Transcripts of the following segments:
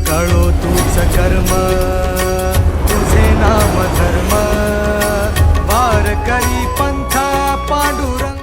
कळो तूच कर्म तुझे नाम धर्म वार करी पंथा पांडुरंग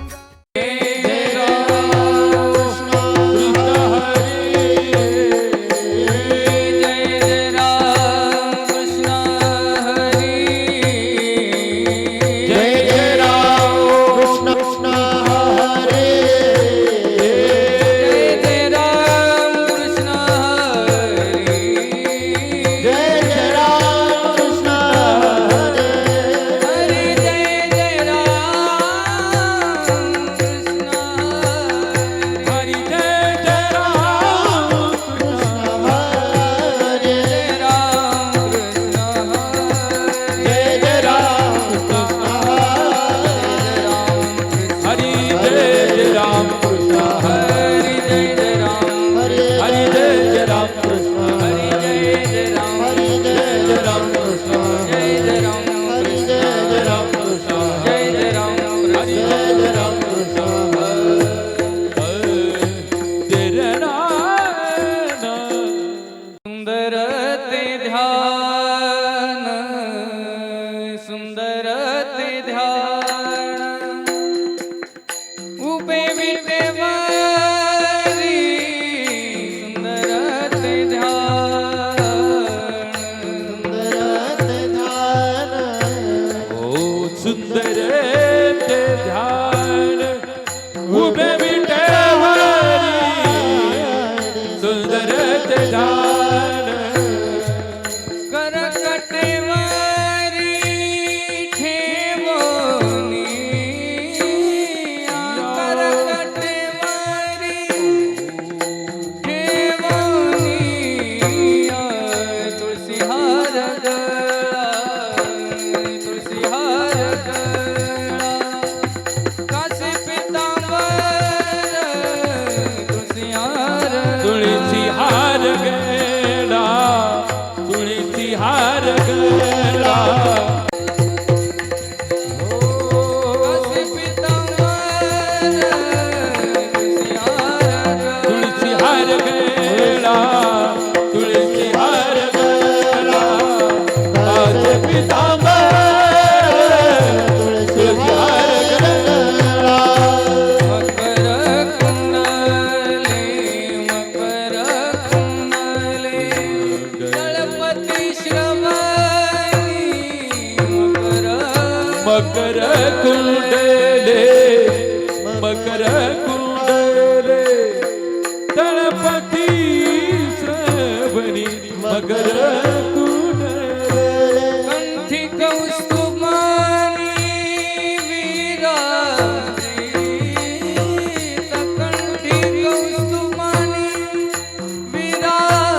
मकर कुंडले मकर कुंडले तळपती श्रवणी मकर कुंडले कंठी कौस्तुभानी विराजे कंठी कौस्तुभानी विराजे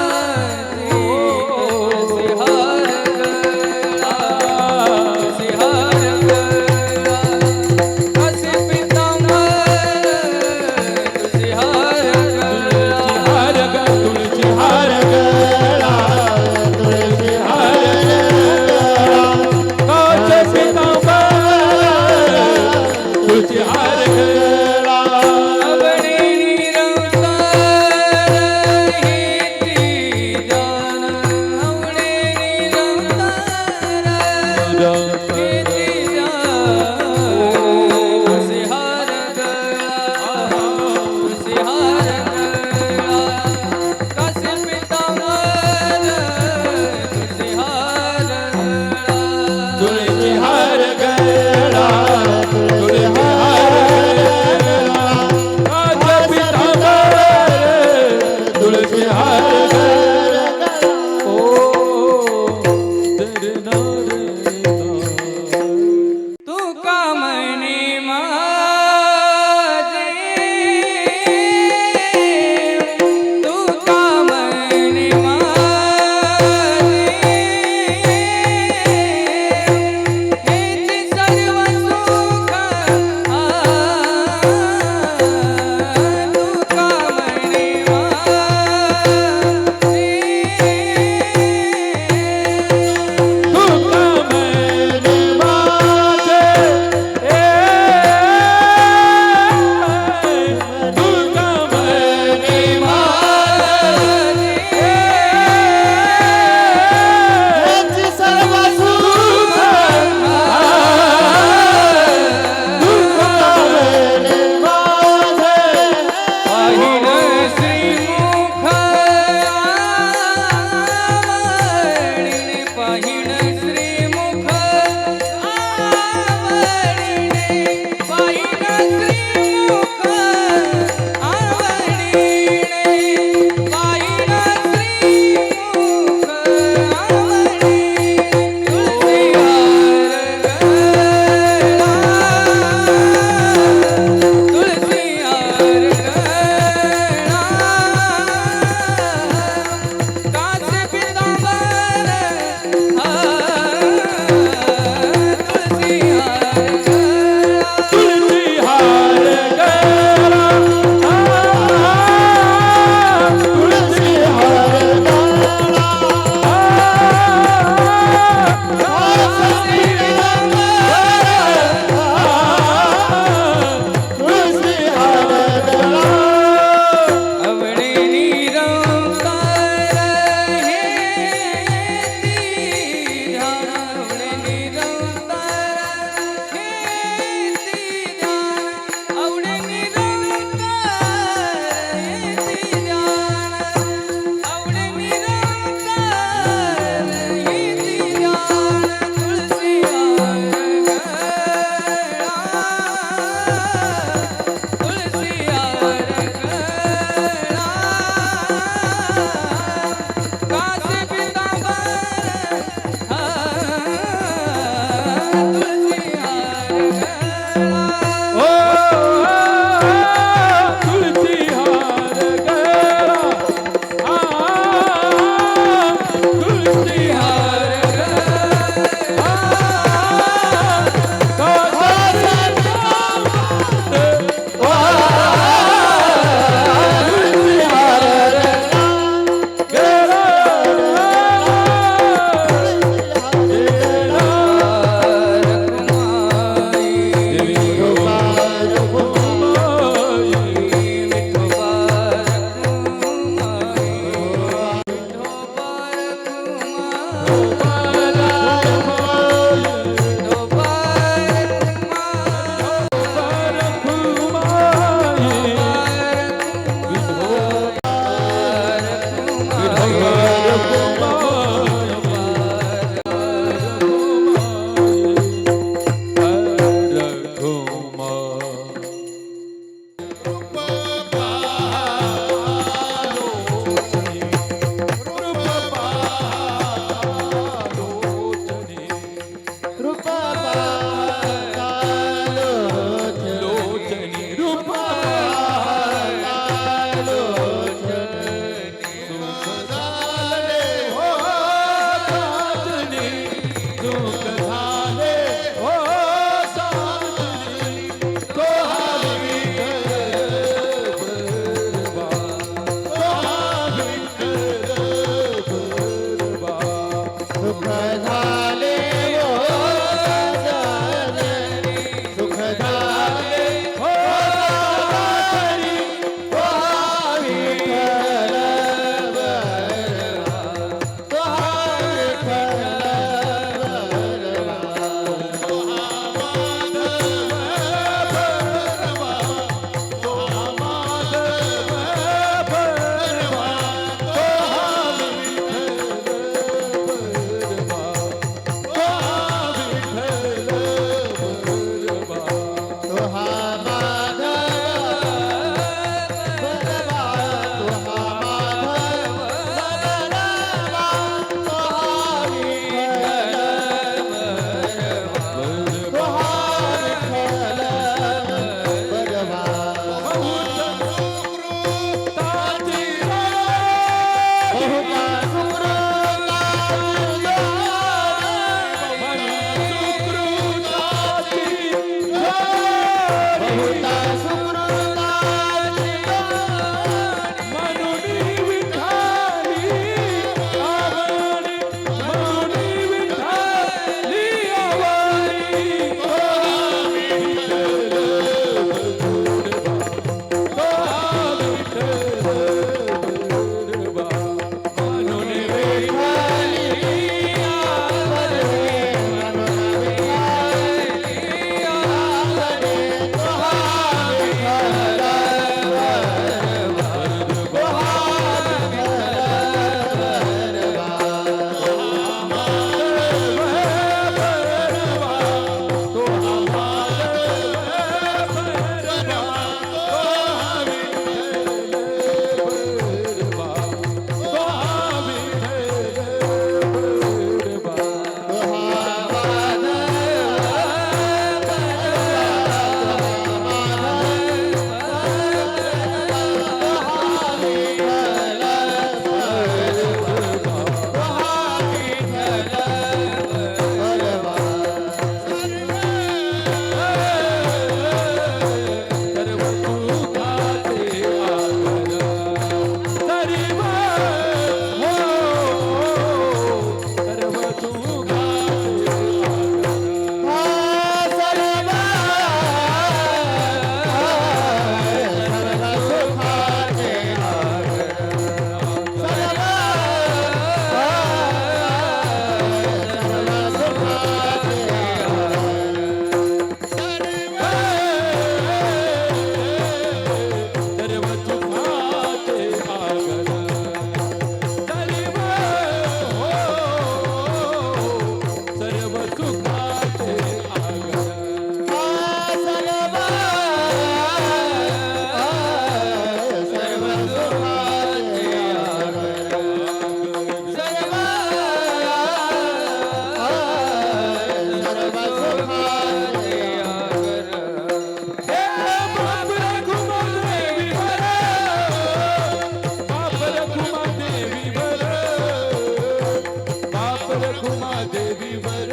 रखुमा देवीवर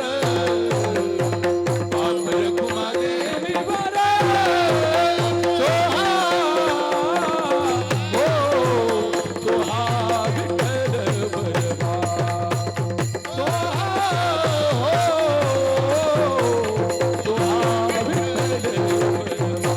बाप रखुमा देवीवर सोहा हो सोहा विठ्ठल बरवा सोहा हो सोहा विठ्ठल बरवा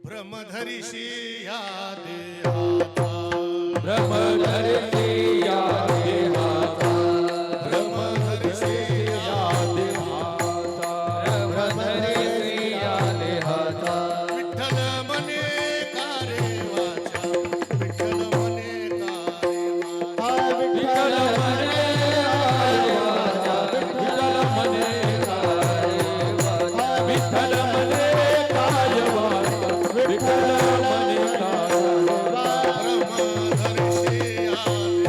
ब्रह्मधरिषी या देहाचा ब्रह्मधरिषी या देहाचा ब्रह्मधरिषी या देहाचा ब्रह्मधरिषी या देहाचा विठ्ठल मने कारे वाचा विठ्ठल मने कारे वाचा विठ्ठल मने विठ्ठल मने काय वाचा विठ्ठल मने काय ब्रह्मधरिषी या देहाचा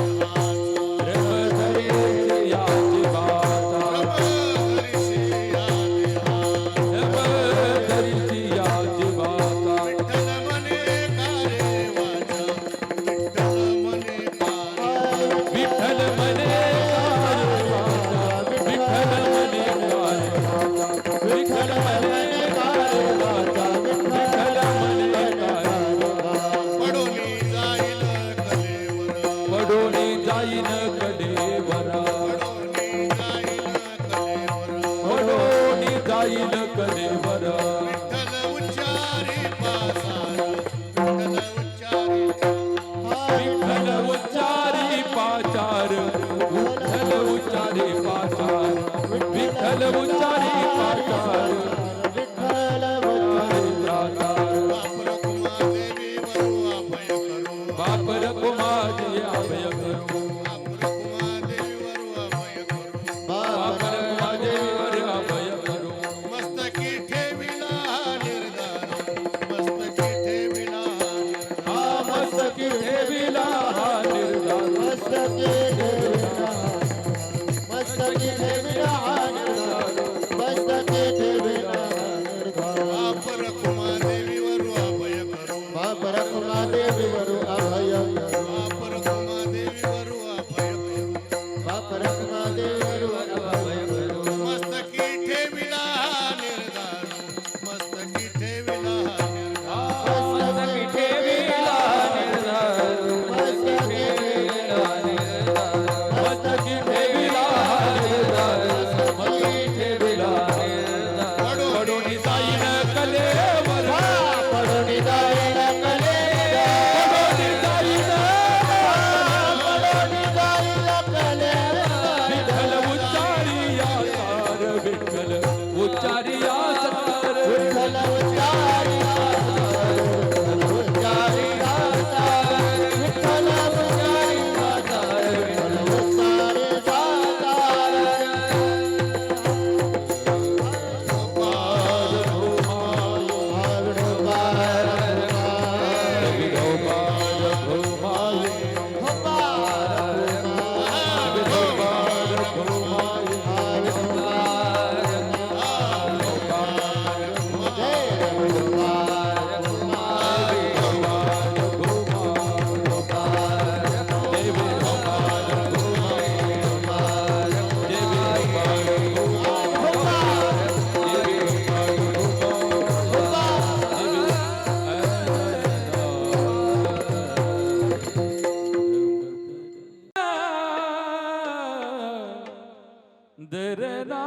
ब्रह्मधरिषी या देहाचा ब्रह्मधरिषी या देहाचा ब्रह्मधरिषी या देहाचा विठ्ठल मने कारे वाचा विठ्ठल मने कारे विठ्ठल मने काय वाचा विठ्ठल मने काय वाचा विठ्ठल मने काय वाचा विठ्ठल मने काय पडोली जाईल कलेवर पडोनी जाईन कडेवरा पडोली जाईल पडोनी जाईन कलेवर कडेवरा विठ्ठल उच्चारी पासार विठ्ठल उच्चारी विठ्ठल उच्चारी पाचार विठ्ठल उच्चारी पाचार विठ्ठल उच्चारी पाचार बाप रखुमा देवी वरू अभय करू बाप रखुमा देवी वर अभय करू मस्तकी ठेविला निर्धार मस्तकी ठेविला हा मस्तकी ठेविला हा निर्धार मस्तकी ठेविला हा निर्धार मस्तकी ठेविला हा निर्धार बाप रखुमा देवी वरू अभय करू बाप रखुमा देवी वरू अभय करू बाप रखुमा देवी वरू अभय करू बाप रखुमा देवी वरू अभय करू मस्तकी ठेविला निर्धार मस्तकी ठेविला निर्धार मस्तकी ठेविला निर्धार मस्तकी ठेविला निर्धार मस्तकी ठेविला हा निर्धार दरना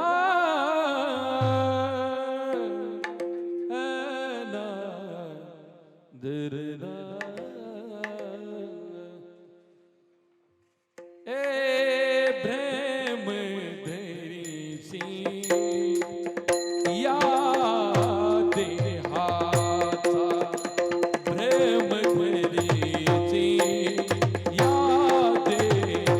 ना दरना ए प्रेम धरीसी या देहाचा प्रेम धरीसी या देहाचा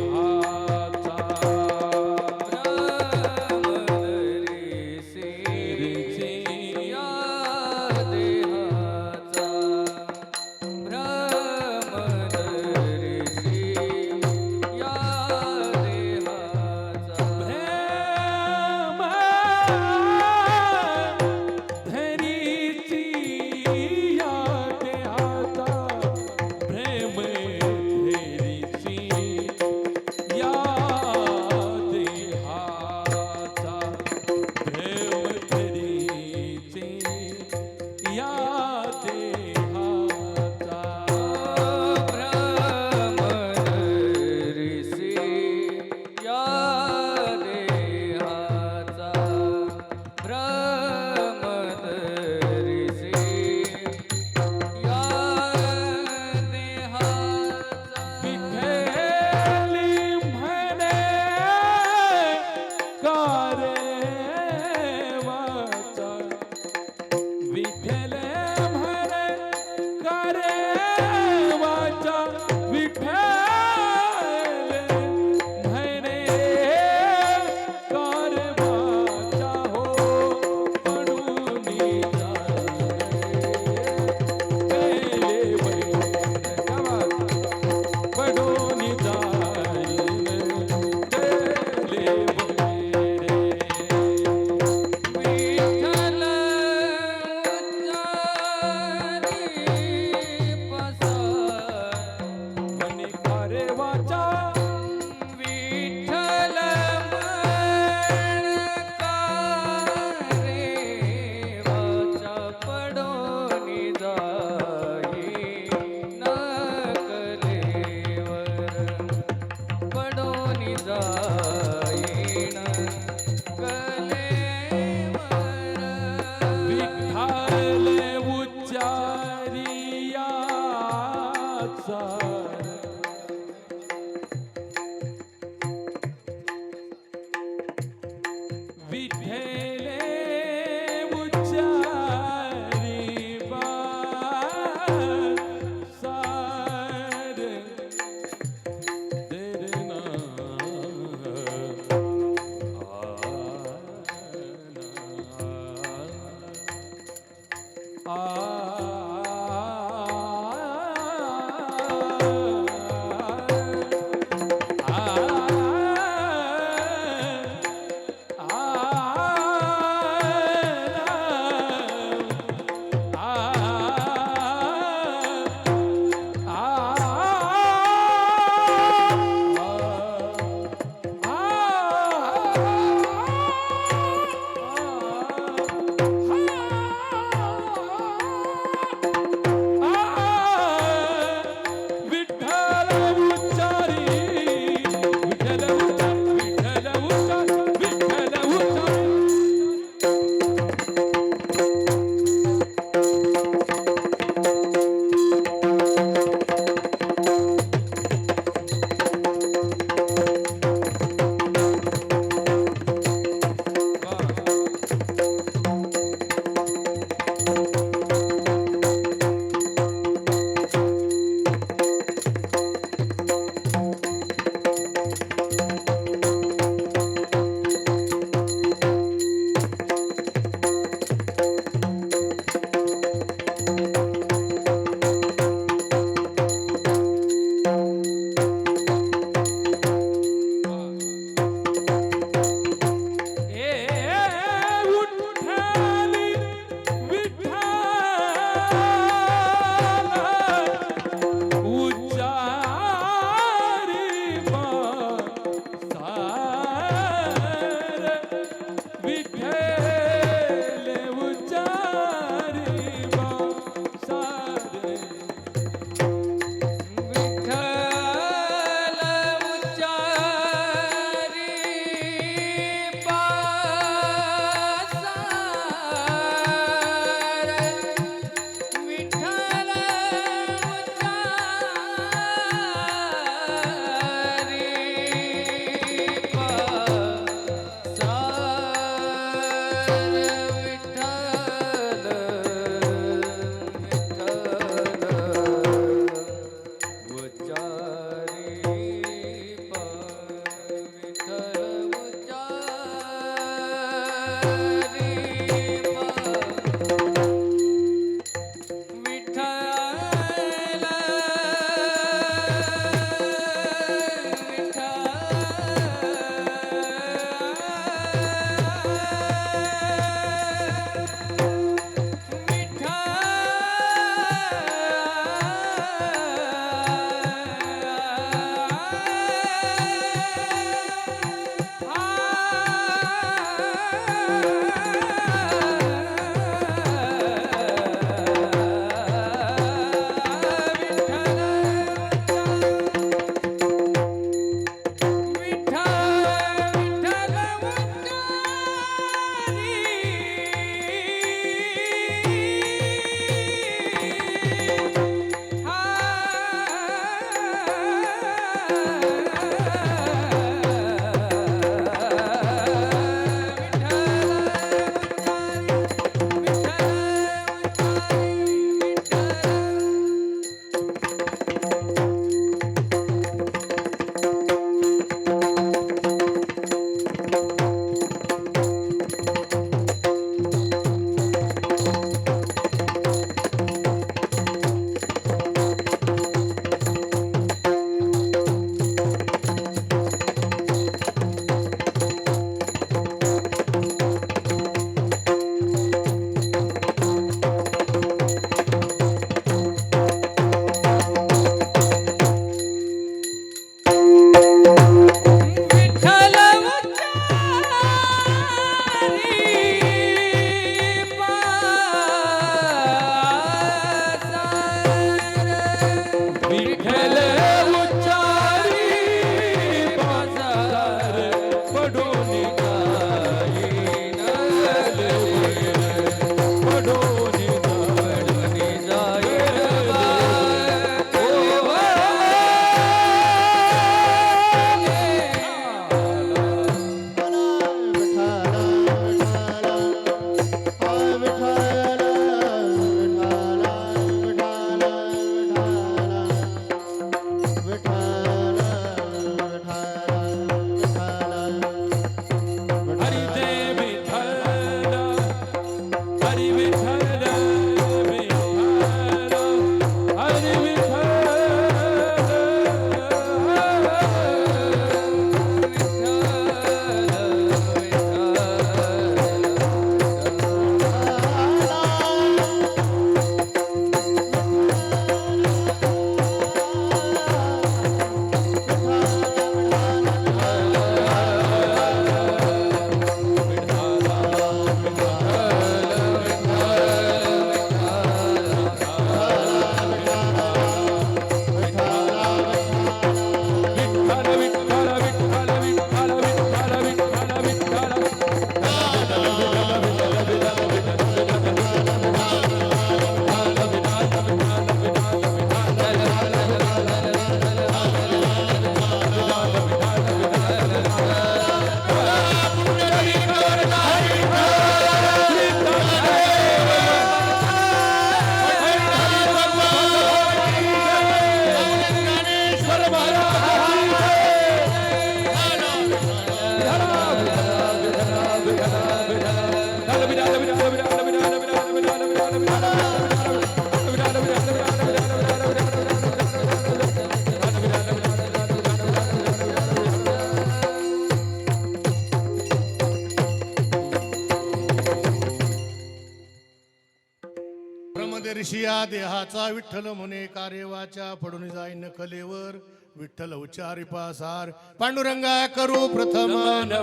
ब्रह्मदे ऋषी या देहाचा विठ्ठल म्हणे कार्यवाचा पडून जाईन कलेवर विठ्ठल उच्चारी पासार पांडुरंगा करू प्रथम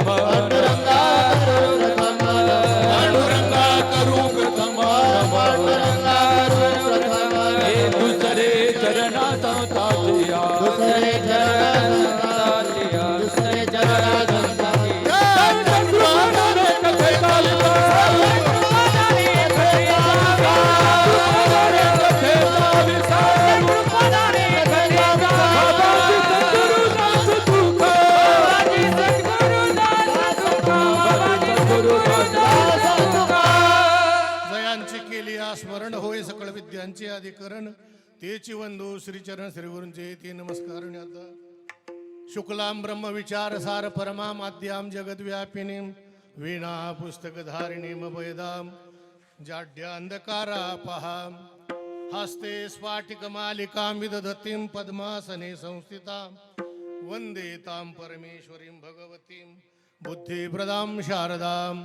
पांडुरंगा करू प्रथम पांडुरंगा करू प्रथम पांडुरंगा करू प्रथम हे दुसरे चरणा संताचिया दुसरे चरण संताचिया दुसरे चरण संताचिया जयांची केली स्मरण होय सकळ विद्यांचे अधिकरण तेची वंदू श्रीचरण श्रीगुरूंचे ते नमस्कार शुक्लां ब्रह्म विचार सार परमा माद्याम जगद्व्यापिनीं वीणा पुस्तक धारिणीम वेदाम जाड्या अंधकारा पहाम हस्ते स्फाटिक मालिकां विदधतीं पद्मासने संस्थितां वंदे तां परमेश्वरीं भगवतीं बुद्धिप्रदां शारदां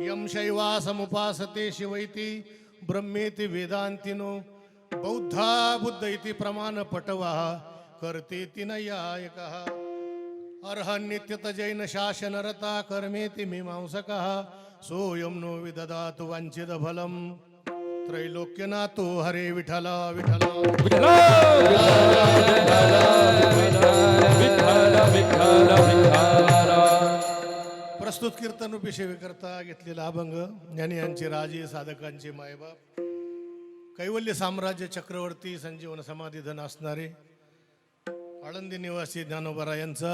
यं शैवासमुपासते शिवैति ब्रह्मेति वेदान्तिनो बौद्धा बुद्ध इति प्रमाणपटवः कर्तेति नैयायिकः अर्हन्नित्यत जैन शासनरता कर्मेति मीमांसकः सोऽयं नो विददातु वञ्चित फलम् त्रैलोक्यनाथो हरे विठ्ठल विठ्ठल विठ्ठल विठ्ठल विठ्ठल प्रस्तुत कीर्तन रूपी सेवेकरता घेतलेला अभंग ज्ञानी यांचे राजे साधकांचे मायबाप कैवल्य साम्राज्य चक्रवर्ती संजीवन समाधीधन असणारे आळंदी निवासी ज्ञानोबा यांचा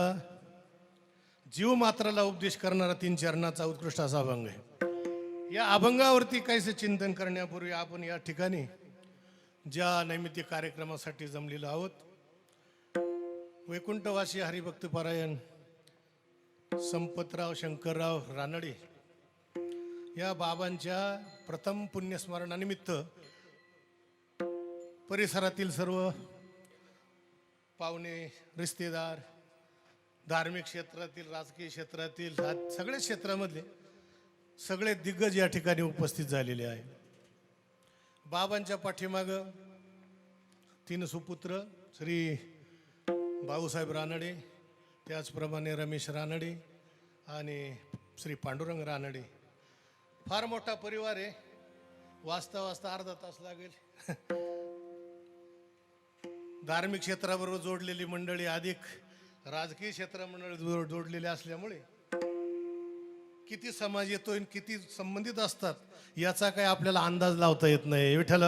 जीव मात्राला उपदेश करणारा 3 चरणाचा उत्कृष्ट असा अभंग आहे. या अभंगावरती काहीसे चिंतन करण्यापूर्वी आपण या ठिकाणी ज्या नैमित्तिक कार्यक्रमासाठी जमलेलो आहोत वैकुंठवासी हरिभक्त पारायण संपतराव शंकरराव रानडे या बाबांच्या प्रथम पुण्यस्मरणानिमित्त परिसरातील सर्व पाहुणे रिश्तेदार धार्मिक क्षेत्रातील राजकीय क्षेत्रातील सगळ्या क्षेत्रामधले सगळे दिग्गज या ठिकाणी उपस्थित झालेले आहे. बाबांच्या पाठीमाग 3 सुपुत्र श्री भाऊसाहेब रानडे त्याचप्रमाणे रमेश रानडे आणि श्री पांडुरंग रानडे फार मोठा परिवार आहे. वाजता वाजता अर्धा तास लागेल. धार्मिक क्षेत्राबरोबर जोडलेली मंडळी अधिक राजकीय क्षेत्रामंडळी जोडलेले असल्यामुळे किती समाज येतोय किती संबंधित असतात याचा काही आपल्याला अंदाज लावता येत नाही. विठ्ठल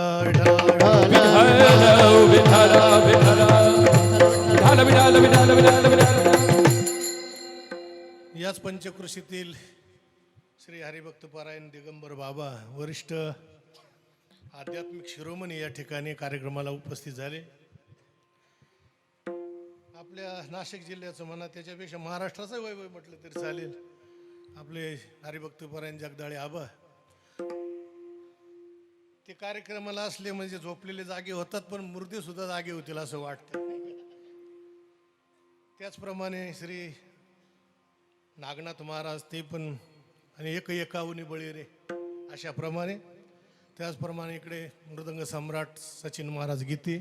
याच पंचकृषीतील श्री हरिभक्त पारायण दिगंबर बाबा वरिष्ठ आध्यात्मिक शिरोमणी या ठिकाणी कार्यक्रमाला उपस्थित झाले. आपल्या नाशिक जिल्ह्याचं म्हणा त्याच्यापेक्षा महाराष्ट्राचं वैभव म्हटलं तरी चालेल. आपले हरिभक्त पारायण जगदाळे आबा ते कार्यक्रमाला असले म्हणजे झोपलेले जागे होतात पण मूर्ती सुद्धा जागे होतील असं वाटतं. त्याचप्रमाणे श्री नागनाथ महाराज ते पण आणि एकावनी बळी रे अशाप्रमाणे त्याचप्रमाणे इकडे मृदंग सम्राट सचिन महाराज गीते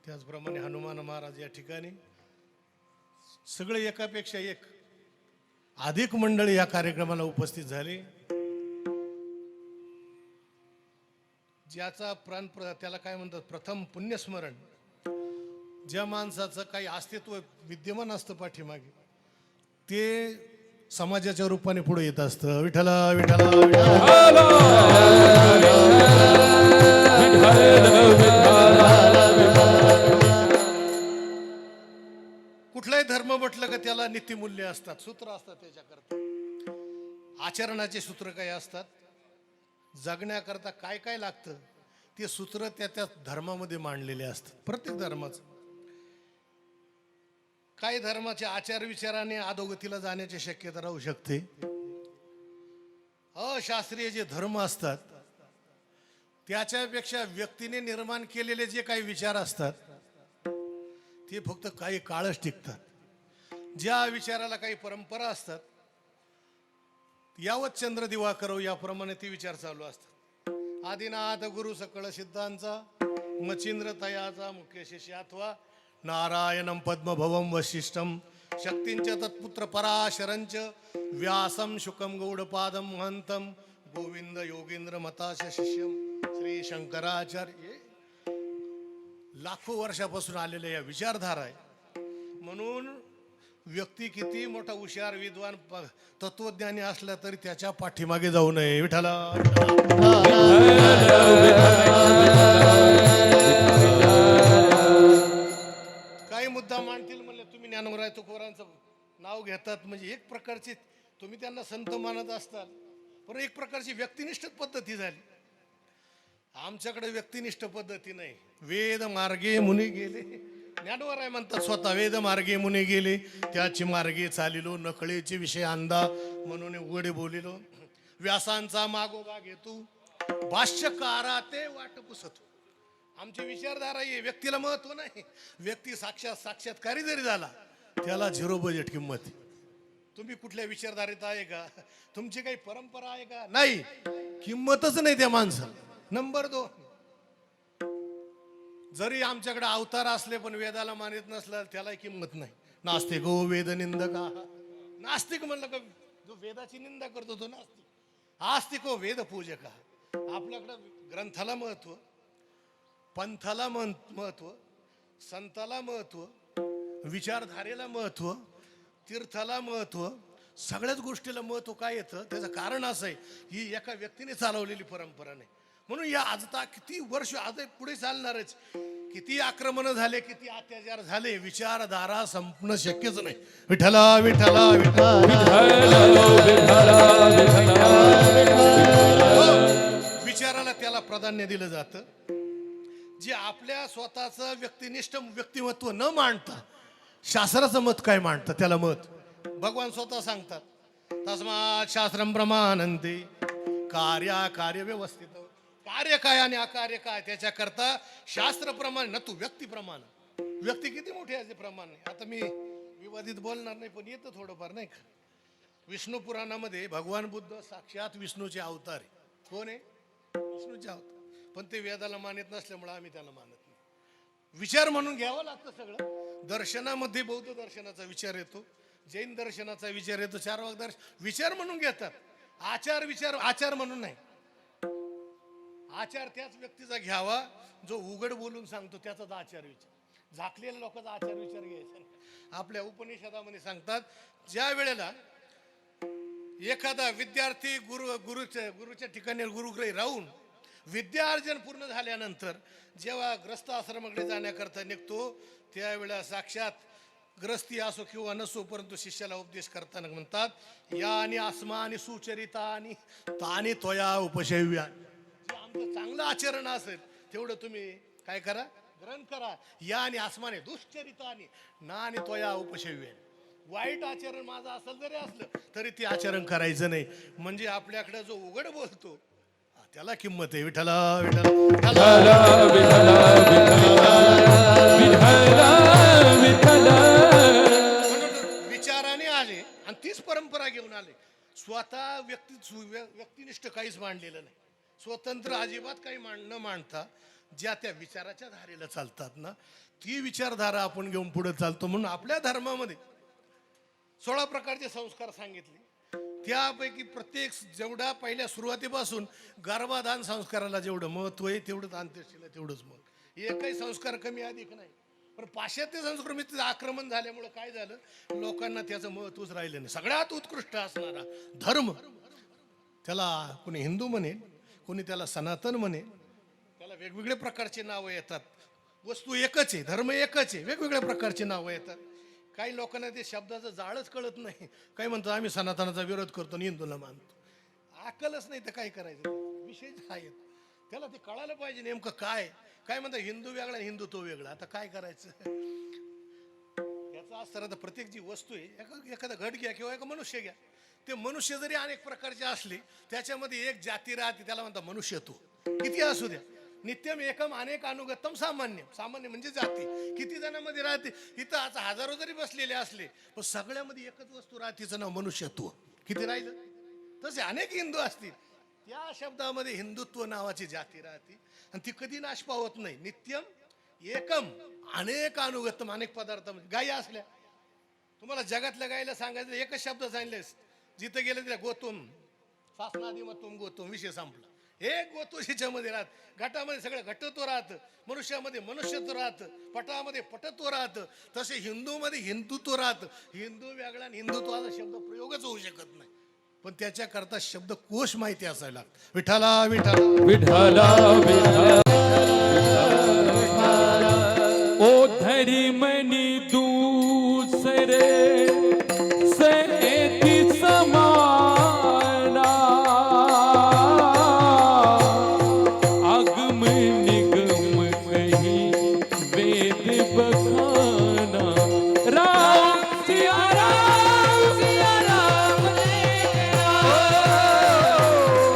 त्याचप्रमाणे हनुमान महाराज या ठिकाणी सगळे एकापेक्षा एक अधिक मंडळी या कार्यक्रमाला उपस्थित झाले. ज्याचा त्याला काय म्हणतात प्रथम पुण्यस्मरण ज्या माणसाचं काही अस्तित्व विद्यमान असतं पाठीमागे ते समाजाच्या रूपाने पुढे येत असतं. विठ्ठल विठ्ठल कुठलाही धर्म म्हटलं का त्याला नीतिमूल्य असतात सूत्र असतात त्याच्याकरता आचरणाचे सूत्र काय असतात जगण्याकरता काय काय लागतं ते सूत्र त्या धर्मामध्ये मांडलेले असतात. प्रत्येक धर्माचं काही धर्माच्या आचार विचाराने अधोगतीला जाण्याची शक्यता राहू शकते. अशास्त्रीय जे धर्म असतात त्याच्यापेक्षा व्यक्तीने निर्माण केलेले जे काही विचार असतात ते फक्त काही काळच टिकतात. ज्या विचाराला काही परंपरा असतात यावत चंद्र दिवा करो याप्रमाणे ते विचार चालू असतात. आदिनाथ गुरु सकळ सिद्धांचा मचिंद्र तयाचा मुख्य शिष्य अथवा नारायणं पद्मभवं वशिष्ठं शक्तींच तत्पुत्र पराशरंच व्यासं शुकं गौडपादं महंतं गोविंद योगेंद्र मताश शिष्यं श्री शंकराचार्य. लाखो वर्षापासून आलेल्या या विचारधारा आहे. म्हणून व्यक्ती किती मोठा हुशार विद्वान तत्वज्ञानी असला तरी त्याच्या पाठीमागे जाऊ नये. विठ्ठला काही मुद्दा मांडतील म्हणले तुम्ही ज्ञानोबराय तुकोबारांचं नाव घेतात म्हणजे एक प्रकारची तुम्ही त्यांना संत मानत असताल पण एक प्रकारची व्यक्तिनिष्ठ पद्धती झाली. आमच्याकडे व्यक्तिनिष्ठ पद्धती नाही. वेद मार्गे मुनी गेले ज्ञानोबराय म्हणतात स्वतः वेद मार्गे मुनी गेले त्याची मार्गे चालिलो नकळेचे विषय अंदा म्हणून उघडे बोलिलो व्यासांचा मागोबा घेतो भाष्यकारा ते वाट पुसतो. आमची विचारधारा आहे व्यक्तीला महत्व नाही. व्यक्ती साक्षात्कारी जरी झाला त्याला झिरो बजेट किंमत. तुम्ही कुठल्या विचारधारेत आहे का? तुमची काही परंपरा आहे का? नाही. किंमतच नाही त्या माणसाला. नंबर 2 जरी आमच्याकडे अवतार असले पण वेदाला मानित नसला त्याला किंमत नाही. नास्तिक हो वेद निंदका. नास्तिक म्हणलं का जो वेदाची निंदा करतो तो नास्तिक. आस्तिक हो वेद पूजका. आपल्याकडं ग्रंथाला महत्व पंथाला महत्व संताला महत्व विचारधारेला महत्व तीर्थाला महत्व सगळ्याच गोष्टीला महत्व काय येतं त्याचं कारण असं आहे ही एका व्यक्तीने चालवलेली परंपरा नाही. म्हणून या आजता किती वर्ष आज पुढे चालणारच. किती आक्रमण झाले किती अत्याचार झाले विचारधारा संपणं शक्यच नाही. विठ्ठला विठ्ठला विचाराला त्याला प्राधान्य दिलं जातं. जे आपल्या स्वतःचं व्यक्तिनिष्ठ व्यक्तिमत्व न मांडता शास्त्राचं मत काय मांडतं त्याला मत. भगवान स्वतः सांगतात तस्मात् शास्त्रं प्रमाणन्ते कार्य व्यवस्थित. कार्य काय आणि अकार्य काय त्याच्याकरता शास्त्र प्रमाण न तू व्यक्ती प्रमाण. व्यक्ती किती मोठी आहे प्रमाण. आता मी विवादित बोलणार नाही पण येतं थोडंफार नाही का. विष्णू पुराणामध्ये भगवान बुद्ध साक्षात विष्णूचे अवतार आहे. कोण आहे? विष्णूचे अवतार. पण ते वेदाला मानत नसल्यामुळे आम्ही त्याला मानत नाही. विचार म्हणून घ्यावं लागतं सगळं. दर्शनामध्ये बौद्ध दर्शनाचा विचार येतो जैन दर्शनाचा विचार येतो चारवाक दर्शन विचार म्हणून घेतात. आचार विचार आचार म्हणून नाही. आचार त्याच व्यक्तीचा घ्यावा जो उघड बोलून सांगतो त्याचाच आचार विचार. झाकलेल्या लोकांचा आचार विचार घ्यायचा. आपल्या उपनिषदामध्ये सांगतात ज्या वेळेला एखादा विद्यार्थी गुरुच्या ठिकाणी गुरुग्रही राहून विद्यार्जन पूर्ण झाल्यानंतर जेव्हा ग्रस्त आश्रमाकडे जाण्याकरता निघतो त्यावेळेला साक्षात ग्रस्ती असो किंवा नसो परंतु शिष्याला उपदेश करताना म्हणतात या आणि आसमा आणि सुचरिता आणि तानी त्वया उपशैव्या. जे आमचं चांगलं आचरण असेल तेवढं तुम्ही काय करा ग्रहण करा. या आणि आसमाने दुश्चरिता आणि ना आणि त्वया उपशैव्या. वाईट आचरण माझं असेल जरी असलं तरी ते आचरण करायचं नाही. म्हणजे आपल्याकडे जो उघड बोलतो त्याला किंमत आहे. विठ्ठला विचाराने आले आणि तीच परंपरा घेऊन आले. स्वतः व्यक्तिनिष्ठ काहीच मांडलेलं नाही. स्वतंत्र अजिबात काही न मांडता ज्या त्या विचाराच्या धारेला चालतात ना ती विचारधारा आपण घेऊन पुढे चालतो. म्हणून आपल्या धर्मामध्ये 16 प्रकारचे संस्कार सांगितले. त्यापैकी प्रत्येक जेवढा पहिल्या सुरुवातीपासून गर्भाधान संस्काराला जेवढं महत्व आहे तेवढंच अंत्येष्टीला तेवढंच महत्व. एकही संस्कार कमी अधिक नाही. पण पाश्चात्य संस्कृतीचं आक्रमण झाल्यामुळे काय झालं लोकांना त्याचं महत्वच राहिलं नाही. सगळ्यात उत्कृष्ट असणारा धर्म त्याला कोणी हिंदू म्हणेल कोणी त्याला सनातन म्हणेल. त्याला वेगवेगळे प्रकारचे नावं येतात. वस्तू एकच आहे धर्म एकच आहे वेगवेगळ्या प्रकारचे नावं येतात. काही लोकांना ते शब्दाचं जाळच कळत नाही. काही म्हणतात आम्ही सनातनाचा विरोध करतो आणि हिंदूला मानतो. अक्कलच नाही तर काय करायचं. विषयच काय त्याला ते कळायला पाहिजे नेमकं काय काय म्हणतात. हिंदू वेगळा हिंदुत्व वेगळा. आता काय करायचं याचा असं तर प्रत्येक जी वस्तू आहे एखादा घट घ्या किंवा एका मनुष्य घ्या. ते मनुष्य जरी अनेक प्रकारचे असले त्याच्यामध्ये एक जाती राहते त्याला म्हणतात मनुष्यत्व. किती असू द्या नित्यम एकम अनेक अनुगतम सामान्य. सामान्य म्हणजे जाती. किती जणांमध्ये राहते इथं आता हजारो जरी बसलेले असले पण सगळ्यामध्ये एकच वस्तू राहते तिचं नाव मनुष्यत्व. किती राहिलं तसे अनेक हिंदू असतील, त्या शब्दामध्ये हिंदुत्व नावाची जाती राहते आणि ती कधी नाश पावत नाही. नित्यम एकम अनेक अनुगतम, अनेक पदार्थामध्ये गायी असल्या, तुम्हाला जगातल्या गायीला सांगायचं एकच शब्द सांगितलेस, जिथं गेलं तिला गोतुम, शासनादी मग तुम गोतुम, विषय संपला. एक गोतुशीच्या मध्ये राहत, घटामध्ये सगळं घटत्व राहतं, मनुष्यामध्ये मनुष्यत्व राहतं, पटामध्ये पटत्व राहतं. तसे हिंदूमध्ये हिंदुत्व राहतं. हिंदू वेगळा आणि हिंदुत्वाचा शब्द प्रयोगच होऊ शकत नाही, पण त्याच्याकरता शब्द कोश माहिती असायला लागतं. विठाला विठाला विठ्ठला विठ्ठला ओ धरी मनी दूसरे सेती समाना आगम निगम कही वेद बखाना राम सिया राम सिया राम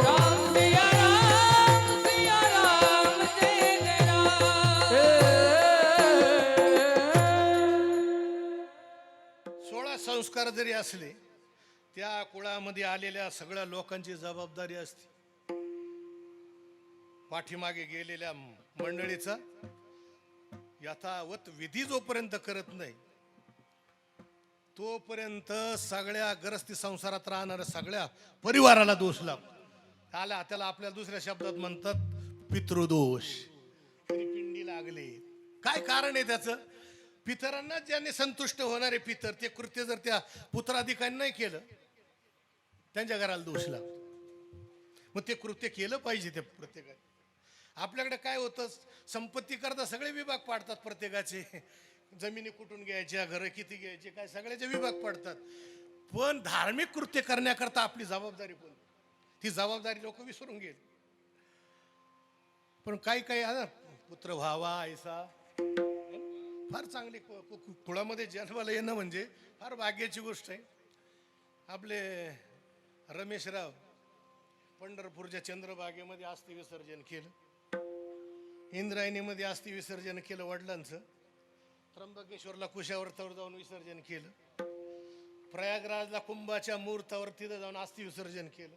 राम सिया राम जय जय राम. 16 संस्कार जरी असले, त्या कुळामध्ये आलेल्या सगळ्या लोकांची जबाबदारी असते. पाठीमागे गेलेल्या मंडळीचा यथावत विधी जोपर्यंत करत नाही, तोपर्यंत सगळ्या गृहस्थी संसारात राहणाऱ्या सगळ्या परिवाराला दोष लागतो. त्याला आपल्या दुसऱ्या शब्दात म्हणतात पितृदोष. पिंडी लागले, काय कारण आहे त्याचं? पितरांना ज्यांनी संतुष्ट होणारे पितर ते कृत्य जर त्या पुत्राधिकांनी नाही केलं, त्यांच्या घराला दोष लागतो. मग ते कृत्य केलं पाहिजे त्या प्रत्येकाने. आपल्याकडे काय होतं, संपत्ती करता सगळे विभाग पाडतात प्रत्येकाचे, जमिनी कुठून घ्यायच्या, घरं किती घ्यायचे, काय सगळ्याचे विभाग पाडतात. पण धार्मिक कृत्य करण्याकरता आपली जबाबदारी कोण, ती जबाबदारी लोक विसरून गेली. पण काही पुत्र व्हावा ऐसा, फार चांगली कुळामध्ये जन्माला येणं म्हणजे फार भाग्याची गोष्ट आहे. आपले रमेशराव पंढरपूरच्या चंद्रभागेमध्ये अस्थि विसर्जन केलं, इंद्रायणीमध्ये अस्थि विसर्जन केलं वडिलांचं, त्र्यंबकेश्वरला कुशावर्तावर जाऊन विसर्जन केलं, प्रयागराजला कुंभाच्या मुहूर्तावर तिथं जाऊन अस्थि विसर्जन केलं,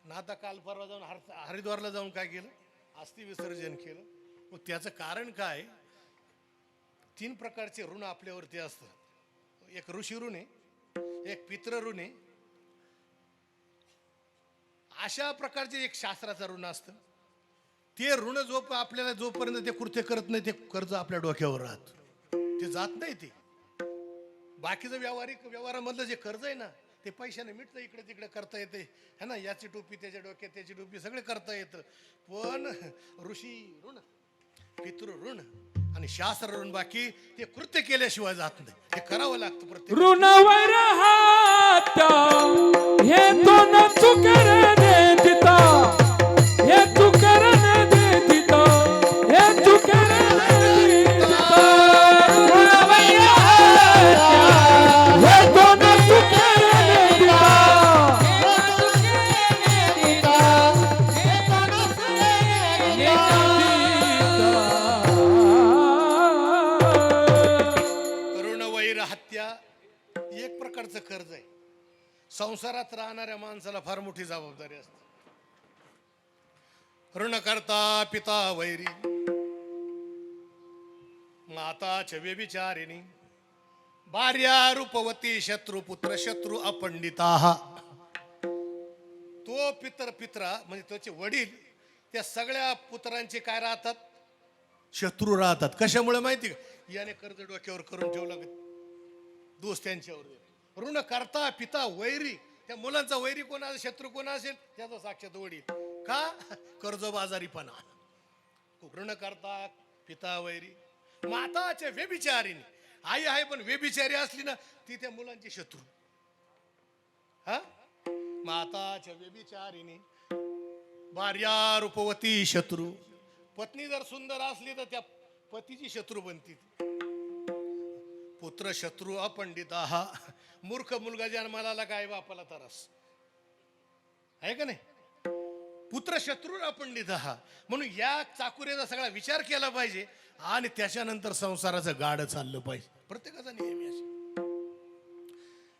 आणि आता काल परवा जाऊन हरिद्वारला जाऊन काय केलं, अस्थि विसर्जन केलं. मग त्याचं कारण काय? 3 प्रकारचे ऋण आपल्यावरती असतात. एक ऋषी ऋण आहे, एक पितृ ऋण आहे, अशा प्रकारचे एक शास्त्राचं ऋण असतं. ते ऋण आपल्याला जोपर्यंत ते कृत्य करत नाही, ते कर्ज आपल्या डोक्यावर राहत, ते जात नाही. ते बाकीचं व्यावहारिक व्यवहारामधलं जे कर्ज आहे ना, ते पैशाने मिटतं, इकडे तिकडे करता येते है ना, याची टोपी त्याच्या डोक्यात, त्याची टोपी सगळे करता येतं. पण ऋषी ऋण, पितृ ऋण आणि शास्त्र ऋण बाकी ते कृत्य केल्याशिवाय जात नाही, ते करावं लागतं प्रत्येक. ऋणावर हात हे तो न चुकर दे दिता, हे चुकर दे दिता, हे चुकर दे दिता. ऋणावर हात हे तो न चुकर दे दिता, ऋणवैर हत्या एक प्रकारचं कर्ज आहे. संसारात राहणाऱ्या माणसाला फार मोठी जबाबदारी असते. ऋण करता पिता वैरी, माता व्यभिचारिणी, भार्या रूपवती, शत्रू पुत्र शत्रू अपंडिता. तो पित्रा म्हणजे त्याचे वडील त्या सगळ्या पुत्रांचे काय राहतात, शत्रू राहतात. कशामुळे माहिती का? याने कर्ज डोक्यावर करून ठेवलं, दोष त्यांच्यावर. ऋण करता पिता वैरी, त्या मुलांचा वैरी कोण असेल, शत्रू कोण असेल, त्याचा साक्षात वडील. का? कर्जबाजारीपणा. ऋण करता पिता वैरी, माताच्या व्यभिचारिणी, आई आहे पण व्यभिचारी असली ना, ती त्या मुलांची शत्रू. हा, माताच्या व्यभिचारिणी, भार्या रूपवती, शत्रू. पत्नी जर सुंदर असली तर त्या पतीची शत्रू बनती. पुत्र शत्रू अपंडिता, हा मूर्ख मुलगा जन्माला आला काय बापाला त्रास आहे का नाही. पुत्र शत्रू अपंडिता, हा म्हणून या चाकुऱ्याचा सगळा विचार केला पाहिजे आणि त्याच्यानंतर संसाराचं गाडं चाललं पाहिजे. प्रत्येकाचा नेहमी असे.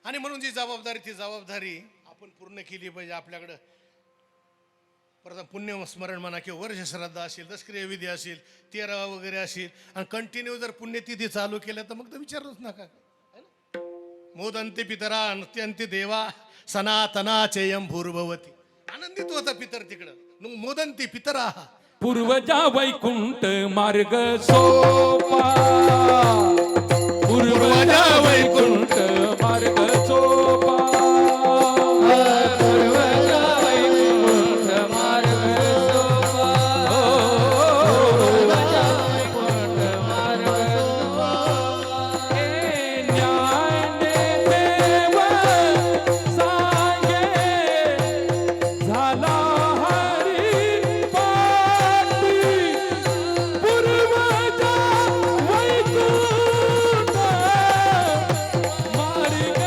आणि म्हणून जी जबाबदारी, ती जबाबदारी आपण पूर्ण केली पाहिजे. आपल्याकडं प्रथम पुण्यस्मरण म्हणा किंवा वर्ष श्राद्ध असेल, दशक्रिया विधी असेल, 13 वगैरे असेल आणि कंटिन्यू जर पुण्यतिथी चालू केल्या तर मग तर विचारूच नका. है ना? मोदंती पितरा नृत्यंती देवा सनातनाचेयम भूर्भवती. आनंदित होता पितर तिकडं. मोदंती पितरा पूर्वजा वैकुंठ मार्ग सोपा, पूर्वजा वैकुंठ मार्ग सोपा, पूर्वजा वैकुंठ मार्ग सोपा, पूर्वजा वैकुंठ मार्ग सोपा. हे ज्ञानदेव सांगे झाला हरी पाटी, पूर्वजा वैकुंठ मार्ग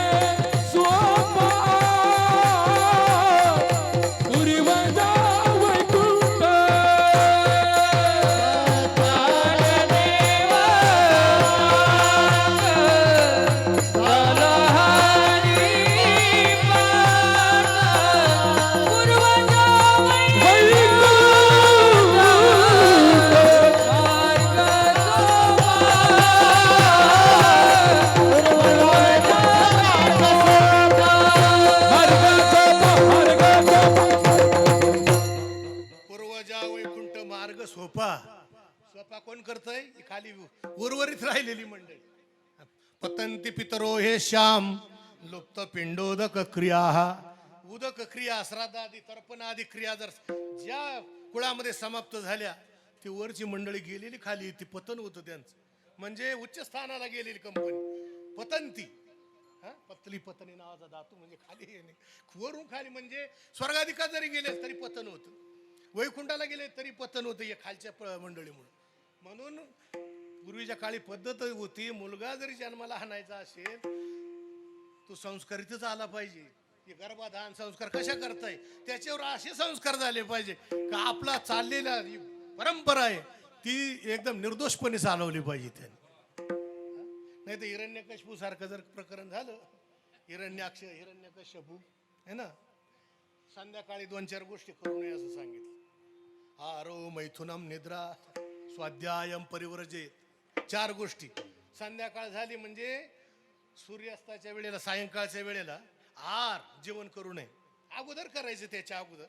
सोपा, पूर्वजा वैकुंठ. पूर्वजा वैकुंठ मार्ग सोपा. सोपा कोण करतय? ही खाली उर्वरित राहिलेली मंडळी. पतंती पितरो हे श्याम लुप्त पिंडोदक क्रिया. उदक क्रिया, श्राद्धादी तर्पणादी क्रिया जर ज्या कुळामध्ये समाप्त झाल्या ती वरची मंडळी गेलेली खाली, ती पतन होतं त्यांचं. म्हणजे उच्च स्थानाला गेलेली कंपनी पतंती. हा, पतली पतनी नावाचा धातू म्हणजे खाली येणे. वरून खाली म्हणजे स्वर्गाधिकार जरी गेले तरी पतन होतं, वैकुंठाला गेले तरी पतन होतं या खालच्या मंडळीमुळे. म्हणून पूर्वीच्या काळी पद्धत होती, मुलगा जरी जन्माला आणायचा असेल तो संस्कारितच आला पाहिजे. हे गर्भाधान संस्कार कशा करताय त्याच्यावर असे संस्कार झाले पाहिजे का आपला चाललेला ही परंपरा आहे ती एकदम निर्दोषपणे चालवली पाहिजे त्याने. नाही तर हिरण्यकश्यपू सारखं जर प्रकरण झालं, हिरण्यकश्यपू है ना, संध्याकाळी 2-4 गोष्टी करू नये असं सांगितलं. आरो मैथुनम निद्रा स्वाध्यायम परिव्रजेत. 4 गोष्टी. संध्याकाळ झाली म्हणजे सूर्यास्ताच्या वेळेला, सायंकाळच्या वेळेला आहार जेवण करू नये. अगोदर करायचं, त्याच्या अगोदर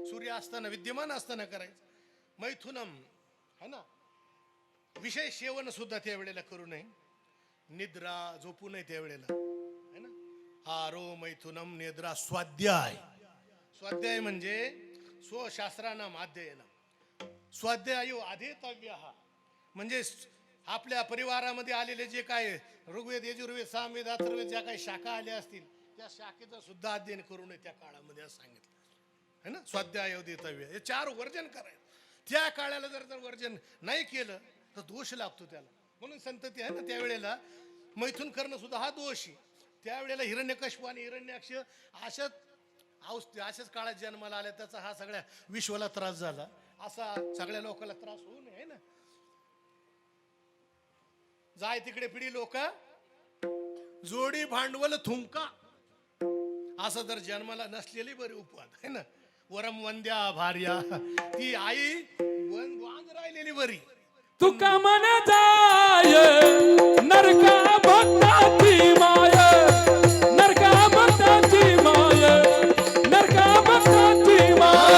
सूर्य असताना, विद्यमान असताना करायचं. मैथुनम है ना, विषय सेवन सुद्धा त्या वेळेला करू नये. निद्रा झोपू नये त्या वेळेला है ना. आरो मैथुनम निद्रा स्वाध्याय. स्वाध्याय म्हणजे स्वशास्त्रानाम अध्ययन. स्वाध्यायो अधेतव्य. म्हणजे आपल्या परिवारामध्ये आलेले जे काय ऋग्वेद, यजुर्वेद, सामवेद, अथर्ववेद ज्या काही शाखा आल्या असतील त्या शाखेचं सुद्धा अध्ययन करू नये त्या काळामध्ये असं सांगितलं है ना. स्वाध्याय अधेतव्य हे 4 वर्जन करायचं. त्या काळाला जर वर्जन नाही केलं तर दोष लागतो त्याला. म्हणून संतती आहे ना त्यावेळेला मैथून करणं सुद्धा हा दोष आहे. त्यावेळेला हिरण्यकश्यप आणि हिरण्याक्ष अशाच काळात जन्माला आल्या, त्याचा हा सगळ्या विश्वाला त्रास झाला. असा सगळ्या लोकांना त्रास होऊ नये ना. जाय तिकडे पिढी लोक जोडी भांडवल थुंका असं जर जन्माला नसलेली बरी उपवाद आहे ना. वरम वंद्या भार्या ती आई वांग राहिलेली बरी. तुका मन जाय नरका भक्ताची माय, नरका भक्ताची माय, नरका भक्ताची माय.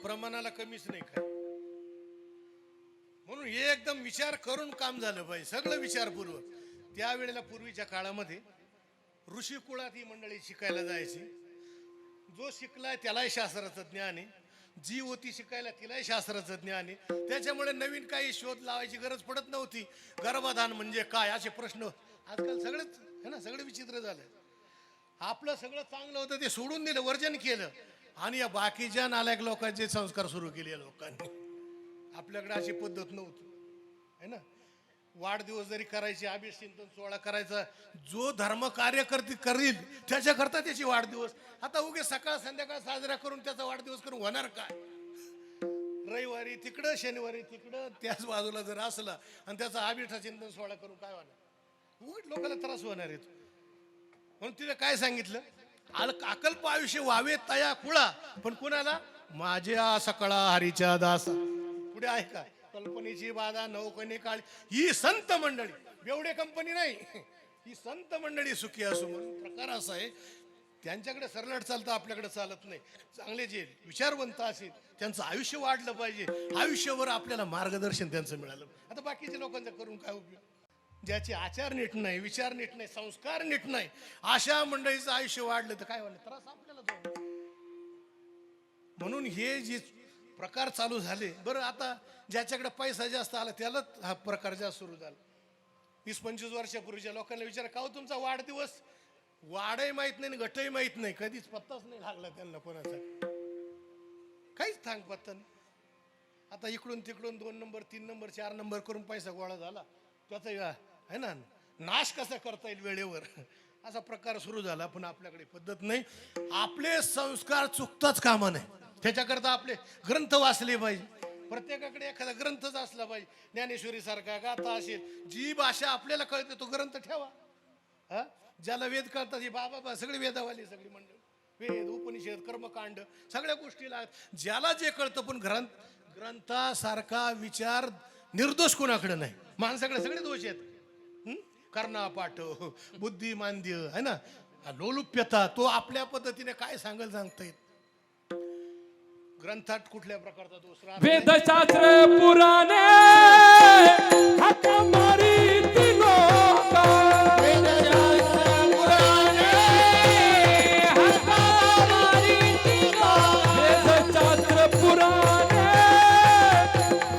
प्रमाणाला कमीच नाही काय. म्हणून हे एकदम विचार करून काम झालं पाहिजे, सगळं विचारपूर्वक. त्यावेळेला पूर्वीच्या काळामध्ये ऋषी कुळात ही मंडळी शिकायला जायची. जो शिकलाय त्यालाही शास्त्राचं ज्ञान आहे, जी होती शिकायला तिलाही शास्त्राचं ज्ञान आहे. त्याच्यामुळे नवीन काही शोध लावायची गरज पडत नव्हती. गर्भधान म्हणजे काय असे प्रश्न आजकाल सगळंच है ना, सगळं विचित्र झालं. आपलं सगळं चांगलं होतं ते सोडून दिलं, वर्जन केलं आणि या बाकीच्या नालायक लोकांचे संस्कार सुरू केले लोकांनी. आपल्याकडे अशी पद्धत नव्हती है ना. वाढदिवस जरी करायचे, अभिषेक सोहळा करायचा, जो धर्म कार्यकर्ते करील त्याच्याकरता त्याची वाढदिवस. आता उगे सकाळ संध्याकाळ साजरा करून त्याचा वाढदिवस करून होणार काय? रविवारी तिकडं, शनिवारी तिकडं, त्याच बाजूला जर असला आणि त्याचा अभिषेक सोहळा करून काय होणार? उघड लोकांना त्रास होणार आहे. म्हणून तिला काय सांगितलं, अकल्प आयुष्य व्हावे तया कुळा, पण कुणाला? माझ्या सकळा हरीच्या दासा. पुढे आहे का? कल्पनेची बाधा नौकने काळी. ही संत मंडळी, एवढे कंपनी नाही, ही संत मंडळी सुखी असो. म्हणून प्रकार असा आहे, त्यांच्याकडे सरळ चालतं, आपल्याकडे चालत नाही. चांगले जे विचारवंत असेल त्यांचं आयुष्य वाढलं पाहिजे, आयुष्यावर आपल्याला मार्गदर्शन त्यांचं मिळालं. आता बाकीच्या लोकांचा करून काय उपयोग? ज्याचे आचार नीट नाही, विचार नीट नाही, संस्कार नीट नाही, अशा मंडळीचं आयुष्य वाढलं तर काय वाटलं? त्रास आपल्याला जाऊ. म्हणून हे जे प्रकार चालू झाले, बरं आता ज्याच्याकडे पैसा जास्त आला त्याला हा प्रकार जास्त सुरू झाला. 20-25 वर्षापूर्वीच्या लोकांना विचारा, का हो तुमचा वाढदिवस? वाडही माहित नाही, गटही माहित नाही, कधीच पत्ताच नाही लागला त्यांना कोणाचा, काहीच थांग पत्ता नाही. आता इकडून तिकडून 2 नंबर 3 नंबर 4 नंबर करून पैसा गोळा झाला, त्याचा आहे ना नाश कसा करता येईल वेळेवर, असा प्रकार सुरू झाला. पण आपल्याकडे पद्धत नाही. आपले संस्कार चुकताच कामा नाही, त्याच्याकरता आपले ग्रंथ वाचले पाहिजे. प्रत्येकाकडे एखादा ग्रंथच असला पाहिजे. ज्ञानेश्वरी सारखा गाथा असेल, जी भाषा आपल्याला कळते तो ग्रंथ ठेवा. हा, ज्याला वेद कळतात, ही बाबा सगळी वेदावाली सगळी मंडळ, वेद उपनिषद कर्मकांड सगळ्या गोष्टी लागतात. ज्याला जे कळतं, पण ग्रंथासारखा विचार निर्दोष कोणाकडे नाही. माणसाकडे सगळे दोष आहेत. कर्णापाठ, बुद्धिमांद्य आहे ना, लोलुप्यता, तो आपल्या पद्धतीने काय सांगता येत. ग्रंथात कुठल्या प्रकारचा दोष राहत नाही. वेदशास्त्र पुराणे हाका मारीती लोका. वेदशास्त्र पुराणे हाका मारीती लोका. वेदशास्त्र पुराणे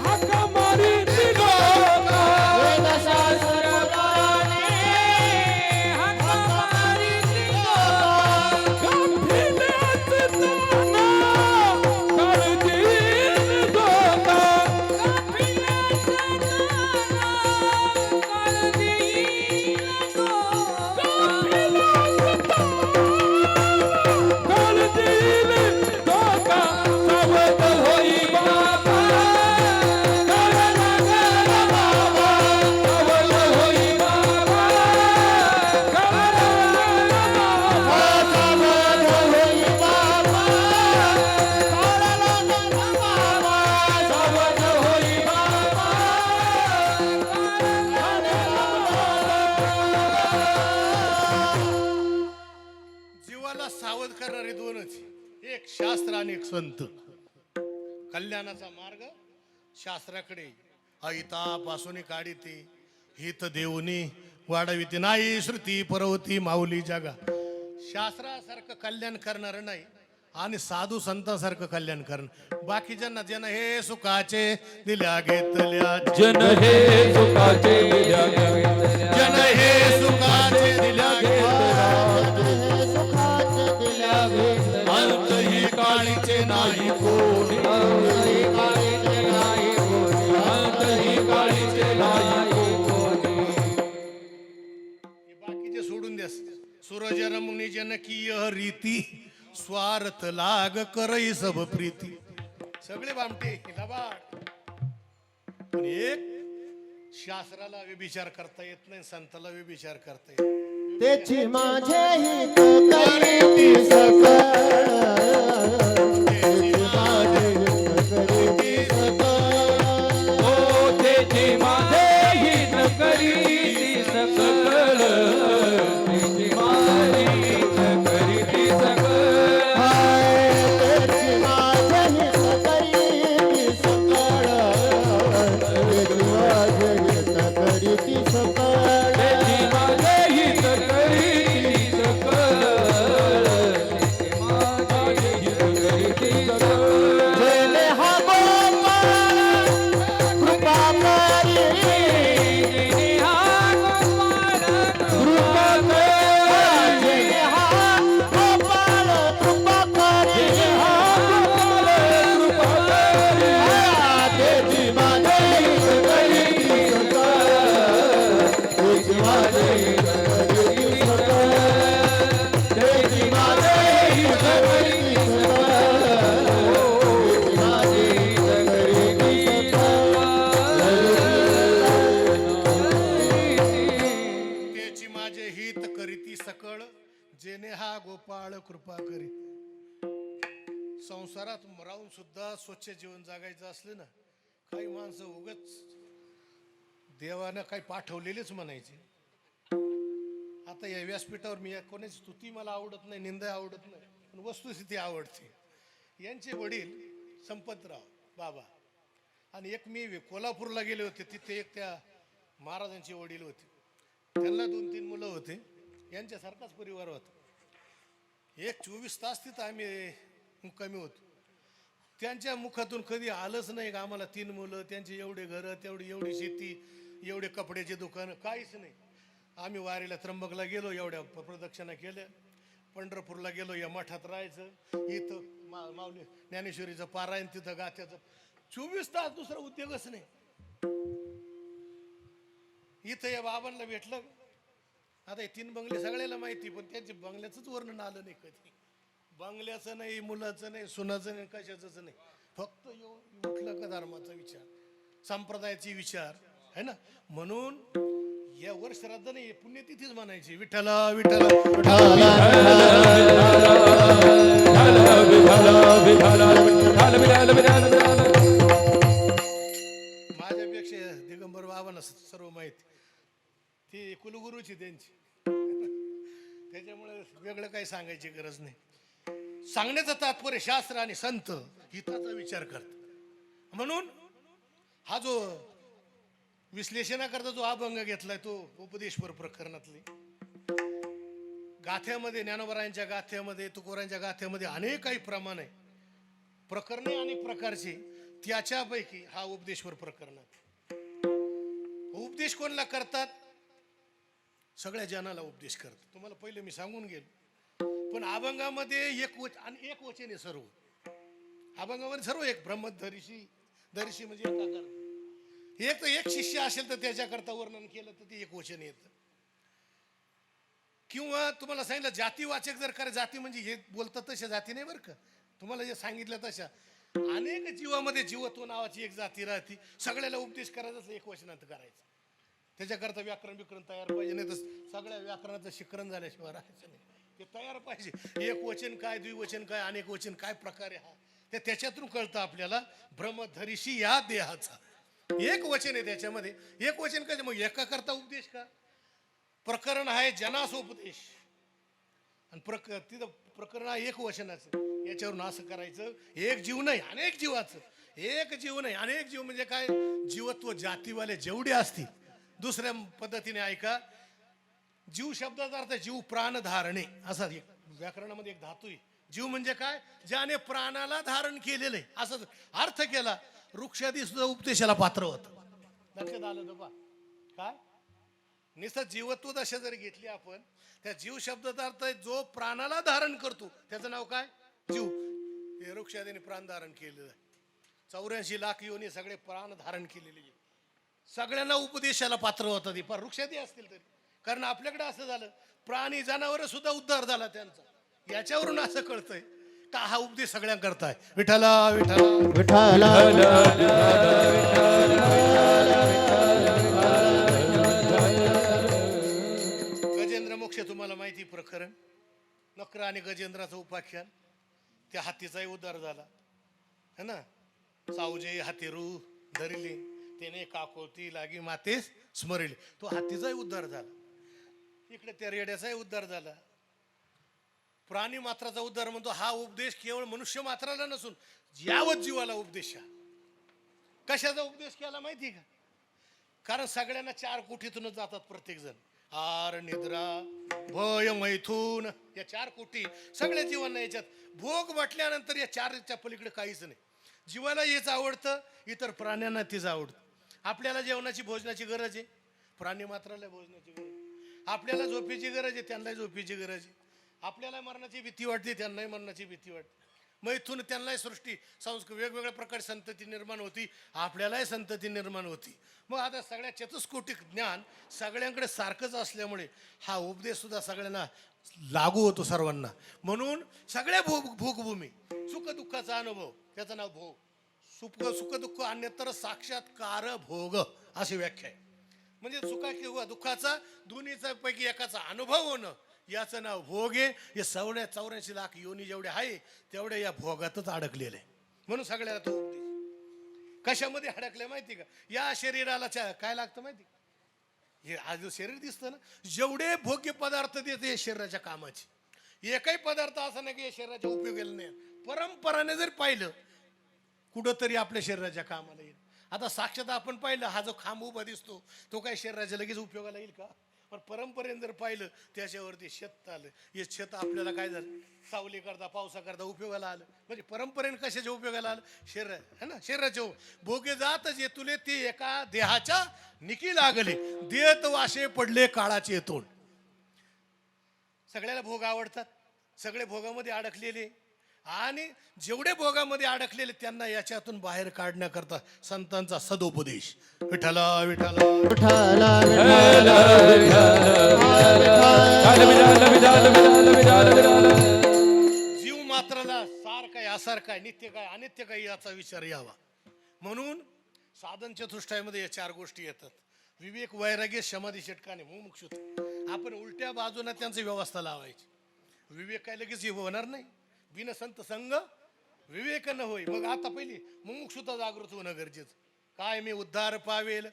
हाका मारीती लोका. वेदशास्त्र पुराणे हाका मारीती लोका. गाफिलाच नाना काळजीन धोका. गाफिलाच नाना काळजीन धोका. काळजीन धोका. सावध होई बाबा. काळा लागला बाबा. सावध होई बाबा. काळा लागला बाबा. सावध होई बाबा. काळा लागला बाबा. सावध होई बाबा. जीवाला सावध करणारे दोनच, एक शास्त्र आणि एक संत. कल्याणाचा मार्ग शास्त्राकडे, अहितापासून काढिते, हित देऊनी वाढविते, नाही श्रुती परवती माऊली जगा. शास्त्रासारखं कल्याण करणार नाही आणि साधू संतांसारखं कल्याण करणं. बाकीच्यांना ज्यांना हे सुखाचे दिल्या घेतल्या, जन हे सुखाचे दिल्या घेतल्या. जन हे सुखाचे दिल्या घेतल्या, सुखाचे दिल्या घेतल्या. अंत ही काळीचे नाही कोणी. अंतही काळीचे नाही कोणी. अंतही काळीचे नाही कोणी. हे बाकीचे सोडून द्या. सूरजन मुनी जनकीय रीती, स्वार्थ लाग करई सब प्रीती. सगळे बामटे लबाड. पण एक शास्त्राला व्यभिचार करता येत नाही, संताला व्यभिचार करता येत नाही. त्याची माझे हित करीती सकळ. त्याची माझे हित करीती सकळ. ओ तेची माझे हित करीती सकळ. तेची माझे हित करीती सकळ. त्याची माझे हित करीती सकळ. त्याची माझे हित करीती सकळ. तेची माझे हित करीती सकळ. तेची माझे हित संसारात राहून सुद्धा स्वच्छ जीवन जगायचं असलं ना, काही माणसं उगच देवानं काही पाठवलेलेच म्हणायचे. आता या व्यासपीठावर मी कोणाची स्तुती मला आवडत नाही, निंदा आवडत नाही, पण वस्तुस्थिती आवडते. यांचे वडील संपतराव बाबा आणि एक मी कोल्हापूरला गेले होते, तिथे एक त्या महाराजांचे वडील होते, त्यांना 2-3 मुलं होते, यांच्यासारखाच परिवार होता. एक 24 तास तिथं आम्ही मुक्कामी होतो. त्यांच्या मुखातून कधी आलंच नाही का आम्हाला 3 मुलं, त्यांची एवढे घरं, एवढी शेती, एवढे कपड्याचे दुकानं, काहीच नाही. आम्ही वारीला त्र्यंबकला गेलो, एवढ्या प्रदक्षिणा केल्या, पंढरपूरला गेलो, या मठात राहायचं, इथं माऊली ज्ञानेश्वरीचं पारायण, तिथं गाथ्याचं 24 तास, दुसरा उद्योगच नाही. इथं या बाबांना भेटलं. आता हे 3 बंगले सगळ्याला माहिती, पण त्यांचे बंगल्याचंच वर्णन आलं नाही कधी. बंगल्याचं नाही, मुलाचं नाही, सुनाचं नाही, कशाचंच नाही. फक्त उठलं का धर्माचा विचार, संप्रदायाचे विचार है ना. म्हणून या वर श्राद्ध नाही, पुण्यतिथीच म्हणायची. विठ्ठला विठ्ठला माझ्यापेक्षा दिगंबर बाबांना सर्व माहिती, ती कुलगुरूची त्यांची, त्याच्यामुळे वेगळं काही सांगायची गरज नाही. सांगण्याचं तात्पर्य शास्त्र आणि संत हिताचा विचार करतात. म्हणून हा जो विश्लेषणाकरता जो अभंग घेतलाय तो उपदेशपर प्रकरणातले, गाथ्यामध्ये, ज्ञानोबरायांच्या गाथ्यामध्ये, तुकोरांच्या गाथ्यामध्ये अनेक काही प्रमाण आहे, प्रकरणे अनेक प्रकारची. त्याच्यापैकी हा उपदेशपर प्रकरणात. उपदेश कोणाला करतात? सगळ्या जनाला उपदेश करतात. तुम्हाला पहिले मी सांगून गेलो. पण अभंगामध्ये एक वचन आहे सर्व. अभंगामध्ये सर्व एक ब्रह्मधरिशी, धरिशी म्हणजे एकाकार. एक तर एक शिष्य असेल तर त्याच्याकरता वर्णन केलं तर ते एक वचन येतं. किंवा तुम्हाला सांगितलं जातीवाचक जर करा, जाती म्हणजे हे बोलतात तशा जाती नाही बरं का, तुम्हाला जे सांगितलं तशा अनेक जीवामध्ये जीवत्व नावाची एक जाती राहते. सगळ्याला उपदेश करायचा एक वचनात करायचं. त्याच्याकरता व्याकरण विकरण तयार पाहिजे, नाही तर सगळ्या व्याकरणाचं शिकरण झाल्याशिवाय राहायचं नाही. ते तयार पाहिजे. एक वचन काय, द्विवचन काय, अनेक वचन काय प्रकारे हा, ते त्याच्यातून कळतं आपल्याला. ब्रह्मधरिशी या देहाचा एक वचन आहे त्याच्यामध्ये. एक वचन काय, मग एका करता उपदेश का? प्रकरण आहे जनास उपदेश, आणि तिथं प्रकरण आहे एक वचनाचं. याच्यावरून असं करायचं, एक जीव नाही अनेक जीवाचं. एक जीव नाही अनेक जीव म्हणजे काय? जीवत्व जातीवाले जेवढे असतील. दुसऱ्या पद्धतीने ऐका, जीव शब्दाचा अर्थ जीव प्राण धारणे असा व्याकरणामध्ये एक धातू आहे. जीव म्हणजे काय? ज्याने प्राणाला धारण केलेलं आहे असं अर्थ केला. वृक्षादी सुद्धा उपदेशाला पात्र होत. लक्षात आलं तर पा काय निसत जीवत्व दशा जर घेतली आपण, त्या जीव शब्दाचा अर्थ आहे जो प्राणाला धारण करतो, त्याचं नाव काय? जीव. हे वृक्षादीने प्राण धारण केलेलं आहे. 84 लाख योनी सगळे प्राण धारण केलेले, सगळ्यांना उपदेशाला पात्र होतात. पण वृक्षादी असतील तरी, कारण आपल्याकडे असं झालं प्राणी जनावर सुद्धा उद्धार झाला त्यांचा. याच्यावरून असं कळतंय का हा उपदेश सगळ्यांकरता आहे. विठ्ठला विठ्ठला गजेंद्र मोक्ष तुम्हाला माहिती प्रकरण, नक्र आणि गजेंद्राचं उपाख्यान. त्या हातीचाही उद्धार झाला है ना. सावजे हातीरू धरिले, त्याने काकोती लागी मातेस स्मरिले. तो हातीचाही उद्धार झाला. इकडे त्या रेड्याचाही उद्धार झाला. प्राणी मात्राचा उद्धार म्हणतो. हा उपदेश केवळ मनुष्य मात्राला नसून यावत जीवाला उपदेश. कशाचा उपदेश केला माहिती का? कारण सगळ्यांना 4 कोटीतूनच जातात प्रत्येक जण. आर, निद्रा, भय, मैथून, या 4 कोटी सगळ्या जीवांना. याच्यात भोग म्हटल्यानंतर या 4च्या पलीकडे काहीच नाही. जीवाला हेच आवडतं, इतर प्राण्यांना तेच आवडतं. आपल्याला जेवणाची भोजनाची गरज आहे, प्राणी मात्राला भोजनाची गरज. आपल्याला झोपेची गरज आहे, त्यांनाही झोपेची गरज आहे. आपल्याला मरणाची भीती वाटते, त्यांनाही मरणाची भीती वाटते. मैथून त्यांनाही सृष्टी संस्कार वेगवेगळ्या प्रकारे संतती निर्माण होती, आपल्यालाही संतती निर्माण होती. मग आता सगळ्या चतुष्कोटी ज्ञान सगळ्यांकडे सारखंच असल्यामुळे हा उपदेश सुद्धा सगळ्यांना लागू होतो सर्वांना. म्हणून सगळ्या भोगभूमी सुख दुःखाचा अनुभव, त्याचं नाव भोग. सुख दुःख अन्यतर साक्षात्कार भोग अशी व्याख्या आहे. म्हणजे सुखा किंवा दुःखाचा दोन्हीचा पैकी एकाचा अनुभव होणं याचं नाव भोग आहे. हे 84 लाख योनी जेवढे आहे तेवढ्या या भोगातच अडकलेले आहे. म्हणून सगळ्याला तो उपदेश कशामध्ये अडकले माहिती का? या शरीराला काय लागतं माहिती का? हे आज जो शरीर दिसतं ना, जेवढे भोग्य पदार्थ देते हे शरीराच्या कामाचे. एकही पदार्थ असा नाही की हे शरीराच्या उपयोगाला नाही. परंपराने जर पाहिलं कुठंतरी आपल्या शरीराच्या कामाला येईल. आता साक्षात आपण पाहिलं हा जो खांब उभा दिसतो तो काय शरीराच्या लगेच उपयोगाला येईल का? पण परंपरेने जर पाहिलं त्याच्यावरती छत आलं. हे छत आपल्याला काय झालं, सावली करता पावसा करता उपयोगाला आलं. म्हणजे परंपरेने कशाच्या उपयोगाला आलं? शरीर है ना, शरीराच्या भोगे जातच ये तुले ते एका देहाच्या निकी लागले, देत वाशे पडले काळाचे तोंड. सगळ्याला भोग आवडतात, सगळे भोगामध्ये अडकलेले. आणि जेवढे भोगामध्ये अडकलेले त्यांना याच्यातून बाहेर काढण्याकरता संतांचा सदोपदेश. विठ्ठला विठ्ठला विठ्ठला जीव मात्राला सार काय असार काय नित्य काय अनित्य काय याचा विचार यावा. म्हणून साधन चतुष्टयामध्ये या 4 गोष्टी येतात: विवेक, वैराग्य, समाधी, षटकाने, मुमुक्षुता. आपण उलट्या बाजूने त्यांची व्यवस्था लावायची. विवेक काय लगेच होणार नाही. बिन संत संग विवेक न होय. मग आता पहिली मुमुक्षुता जागृत होणं गरजेचं. काय मी उद्धार पावेल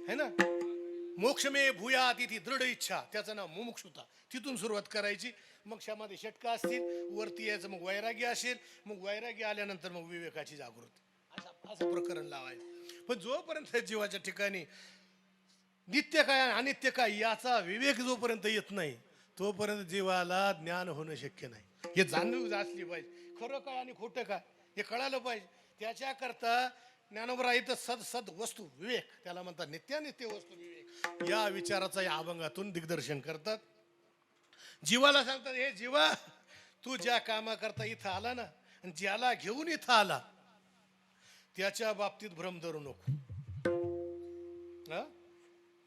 है ना, मोक्ष मे भूया तिथे दृढ इच्छा, त्याचं नाव मुमुक्षुता. तिथून सुरुवात करायची. मग समाधी षटक असतील, वरती यायचं मग वैराग्य असेल, मग वैराग्य आल्यानंतर मग विवेकाची जागृती. असं प्रकरण लावायचं. पण जोपर्यंत जीवाच्या ठिकाणी नित्य काय अनित्य काय याचा विवेक जोपर्यंत येत नाही तोपर्यंत जीवाला ज्ञान होणं शक्य नाही. हे जाणीव असली पाहिजे. खरं काय आणि खोटं काय हे कळालं पाहिजे. त्याच्याकरता ज्ञानोबरा इथं सद वस्तू विवेक, त्याला म्हणतात नित्यानित्य वस्तू विवेक. या विचाराचा या अभंगातून दिग्दर्शन करतात. जीवाला सांगतात, हे जीवा तू ज्या कामाकरता इथं आला ना, आणि ज्याला घेऊन इथं आला त्याच्या बाबतीत भ्रम धरू नको.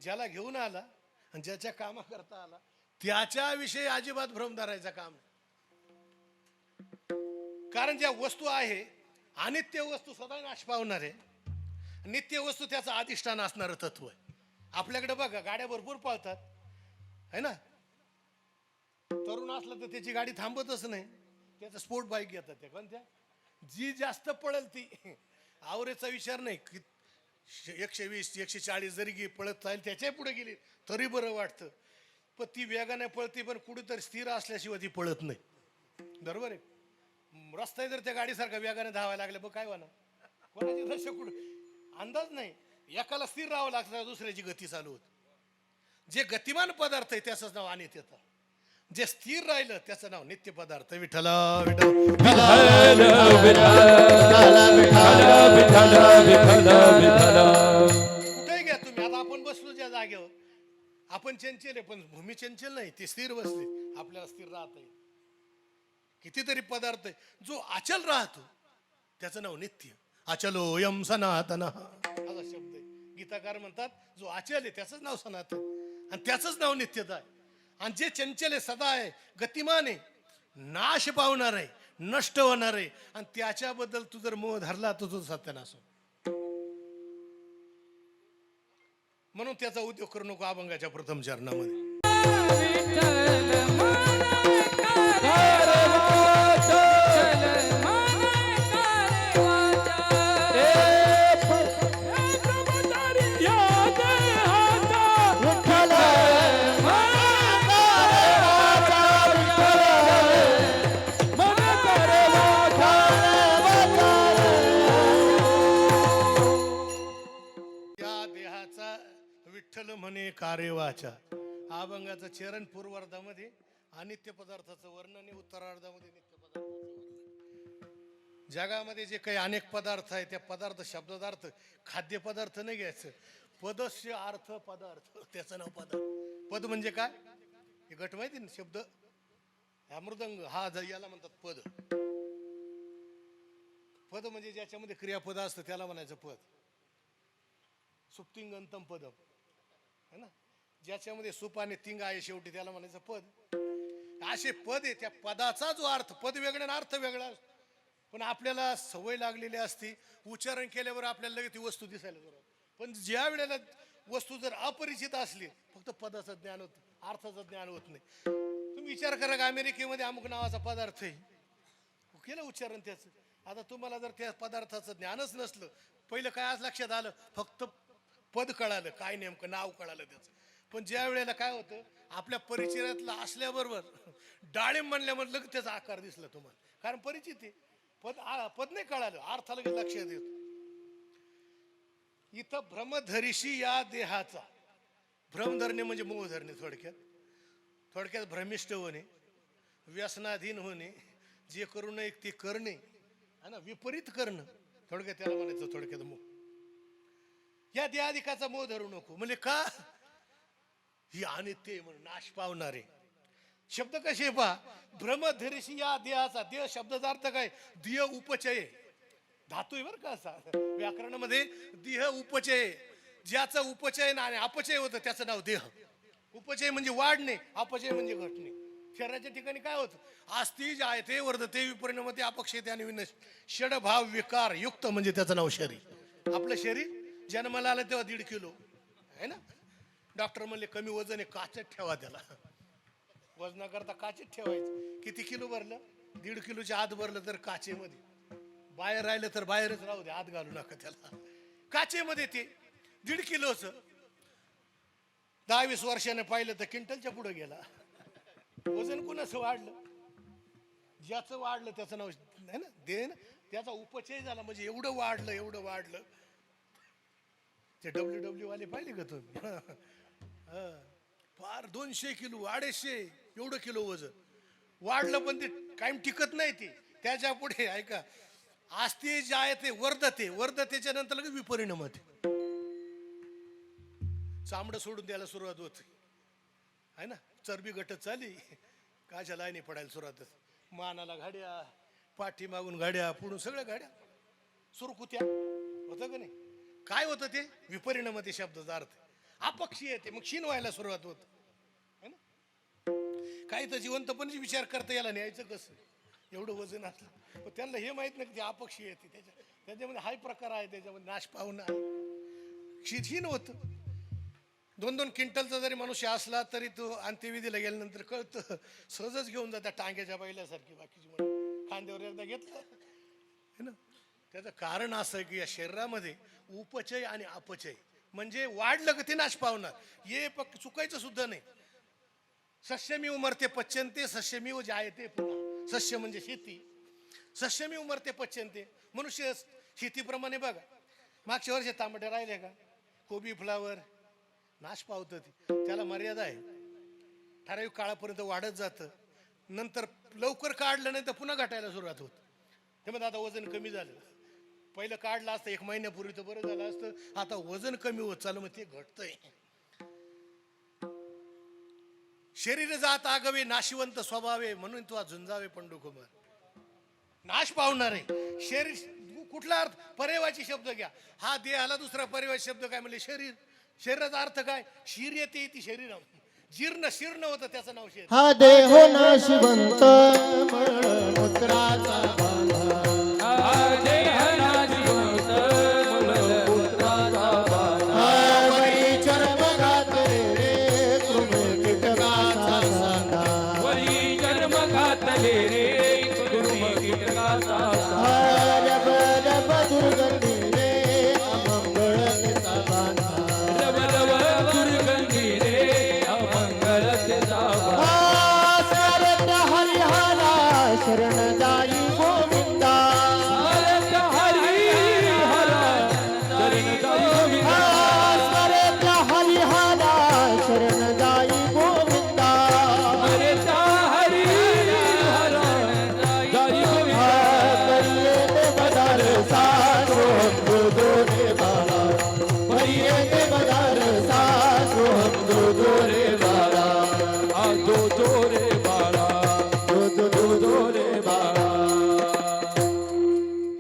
ज्याला घेऊन आला आणि ज्याच्या कामाकरता आला त्याच्याविषयी अजिबात भ्रम धरायचं काम नाही. कारण ज्या वस्तू आहे, अनित्य वस्तू सदा नाश पावणार आहे, नित्य वस्तू त्याचं अधिष्ठान असणारं तत्व आहे. आपल्याकडे बघा गाड्या भरपूर पळतात है ना. तरुण असलं तर त्याची गाडी थांबतच नाही, त्याचा स्पोर्ट बाईक घेतात. त्या कोणत्या जी जास्त पळेल ती, आवरेचा विचार नाही. 120 140 जरी पळत राहील त्याच्या पुढे गेली तरी बरं वाटतं. पण ती वेगाने पळते, पण कुठेतरी स्थिर असल्याशिवाय ती पळत नाही. बरोबर आहे. रस्ता जर त्या गाडीसारखा वेगाने धावायला लागला बघ काय होणार, कोणाची दशा कुठं अंदाज नाही. एकाला स्थिर राहावं लागतं, दुसऱ्याची गती चालू होत. जे गतिमान पदार्थ आहे त्याचं नाव अनित्यता, जे स्थिर राहिलं त्याचं नाव नित्य पदार्थ. विठ्ठला कुठे घ्या तुम्ही. आता आपण बसलो ज्या जागेवर, आपण चंचल आहे पण भूमी चंचल नाही, ती स्थिर बसली. आपल्याला स्थिर राहता येईल. कितीतरी पदार्थ आहे जो अचल राहतो त्याचं नाव नित्य. अचलो यम सनातन असा शब्द आहे. गीताकार म्हणतात जो अचल आहे त्याचंच नाव सनातन आणि त्याचंच नाव नित्यता आहे. आणि जे चंचल आहे, सदा आहे, गतिमान आहे, नाश पावणार आहे, नष्ट होणार आहे, आणि त्याच्याबद्दल तू जर मोह धरला तर तुझं सत्यानाश हो. म्हणून त्याचा उद्योग करू नको. अभंगाच्या प्रथम चरणामध्ये म्हणे कार्यवाचा. अभंगाचं चरण पूर्वार्धामध्ये अनित्य पदार्थाचं वर्णन आहे, उत्तरार्धामध्ये नित्य पदार्थाचं वर्णन. जगामध्ये जे काही अनेक पदार्थ आहे त्या पदार्थ शब्दार्थ खाद्यपदार्थ नाही घ्यायचं. पदस्य अर्थ पदार्थ, त्याचं नाव पदार्थ. पद म्हणजे काय हे गट माहिती ना शब्द. हा मृदंग हा याला म्हणतात पद. पद म्हणजे ज्याच्यामध्ये क्रियापद असतं त्याला म्हणायचं पद. सुप्तिंगंतम पदम है ना, ज्याच्यामध्ये सुप आणि तिंग आहे शेवटी त्याला म्हणायचं पद. असे पद आहे. त्या पदाचा जो अर्थ, पद वेगळा आणि अर्थ वेगळा, पण आपल्याला सवय लागलेली असते. उच्चारण केल्यावर आपल्याला लगेच ती वस्तू दिसायला बरोबर. पण ज्या वेळेला वस्तू जर अपरिचित असली फक्त पदाचं ज्ञान होत, अर्थाचं ज्ञान होत नाही. तुम्ही विचार करा का अमेरिकेमध्ये अमुक नावाचा पदार्थ आहे, केलं उच्चारण त्याचं. आता तुम्हाला जर त्या पदार्थाचं ज्ञानच नसलं, पहिलं काय आज लक्षात आलं, फक्त पद कळालं, काय नेमकं नाव कळालं त्याचं. पण ज्या वेळेला काय होतं, आपल्या परिचयातलं असल्याबरोबर डाळिंब म्हणल्यामधलं की त्याचा आकार दिसला तुम्हाला, कारण परिचित आहे. पद नाही कळालं, अर्थाला लक्षात येतो. इथं भ्रमधरीशी या देहाचा, भ्रम धरणे म्हणजे मोह धरणे, थोडक्यात भ्रमिष्ठ होणे, व्यसनाधीन होणे, जे करू नये ते करणे, है ना, विपरीत करणं, थोडक्यात त्याला म्हणायचं थोडक्यात मोह. या देहाधिकाचा मोह धरू नको म्हणजे का, ही अनित्य म्हणून नाश पावणारे शब्द कसे पहा. भ्रमधरीशी या देहाचा, देह शब्दाचा अर्थ काय, देह उपचय, धातू आहे बरं का असा व्याकरणामध्ये. देह उपचय, ज्याचं उपचय आणि अपचय होतं त्याचं नाव देह. उपचय म्हणजे वाढणे, अपचय म्हणजे घटणे. शरीराच्या ठिकाणी काय होतं, आस्ती जायते वर्धते विपरिणमते अपक्षयते आणि विनश, षडभाव विकार युक्त म्हणजे त्याचं नाव शरीर. आपलं शरीर जन्माला आलं तेव्हा 1.5 किलो आहे ना. डॉक्टर म्हणले कमी वजन आहे, काचेत ठेवा त्याला, वजनाकरता काचेत ठेवायचं. किती किलो भरलं, 1.5 किलोच्या आत भरलं तर काचेमध्ये, बाहेर राहिलं तर बाहेरच राहू दे, आत घालू नका त्याला. काचेमध्ये ते 1.5 किलोचं 10-20 वर्षाने पाहिलं तर क्विंटलच्या पुढे गेला. वजन कुणाचं वाढलं, ज्याचं वाढलं त्याचं नाव आहे ना देह ना, त्याचा उपचय झाला म्हणजे एवढं वाढलं. ते WWE वाले पाहिले का तुम्ही, फार 200 किलो 250 एवढं किलो वजन वाढलं, पण ते कायम टिकत नाही. ते त्याच्या पुढे ऐका, आस्ते जायते वर्धतेच्या नंतर लगेच विपरिणाम होते. चामडं सोडून द्यायला सुरुवात होते आहे ना, चरबी घटत चाली, काच्या लाईनी पडायला सुरुवात, मानाला घाड्या, पाठी मागून घाड्या, पुढून सगळ्या घाड्या, सुरकुत्या होतं का नाही. काय होतं ते विपरिणाम, ते शब्दाचा अर्थ अपक्षी येते, मग क्षीण व्हायला सुरुवात होत है ना. काही तर जिवंतपणे विचार करता याला न्यायचं कसं, एवढं वजन असलं, पण त्यांना हे माहित नाही की ते अपक्षी येते. त्याच्यामध्ये हाय प्रकार आहे, त्याच्यामध्ये नाश पावणं आहे, क्षीण होतं. 2-2 क्विंटलचा जरी मनुष्य असला तरी तो अंत्यविधीला गेल्यानंतर कळतं, सहजच घेऊन जातात टांग्याच्या बैलासारखी. बाकीची म्हणून खांद्यावर एकदा घेतलं है ना. त्याचं कारण असं आहे की या शरीरामध्ये उपचय आणि अपचय म्हणजे वाढलं की ते नाश पावणार, हे चुकायचं सुद्धा नाही. सस्यमिव मरते पच्यन्ते सस्यमिव जायते पुन्हा. सस्य म्हणजे शेती, सस्यमिव मरते पच्यन्ते, मनुष्य शेतीप्रमाणे बघा. मागच्या वर्षी तांबटे राहिले का, कोबी फ्लावर नाश पावतं, त्याला मर्यादा आहे, ठराविक काळापर्यंत वाढत जातं, नंतर लवकर काढलं नाही तर पुन्हा घटायला सुरुवात होत. त्यामध्ये आता वजन कमी झालं, पहिलं काढलं असतं 1 महिन्यापूर्वी तर बरं झालं असतं, आता वजन कमी होत चाललं, मग ते घटतंय. शरीर जात आगवे नाशिवंत स्वभावे, म्हणून तू झुंजावे पंडुकुमार. नाश पावणार आहे शरीर. कुठला अर्थ, पर्यायवाची शब्द घ्या. हा देहाला दुसरा पर्यायवाची शब्द काय म्हणले, शरीर. शरीराचा अर्थ काय, शीर येते ती शरीर, जीर्ण शीर्ण होतं त्याचं नाव शरीर. हा देह नाशिवंत मूत्राचा बांधा, शरण जाई गोविंदा, शरण जाई गोविंदा, करिये ते बदर सासो दोरे बाला, करिये ते बदर सासो दोरे बाला, दोरे बाला, दोरे बाला.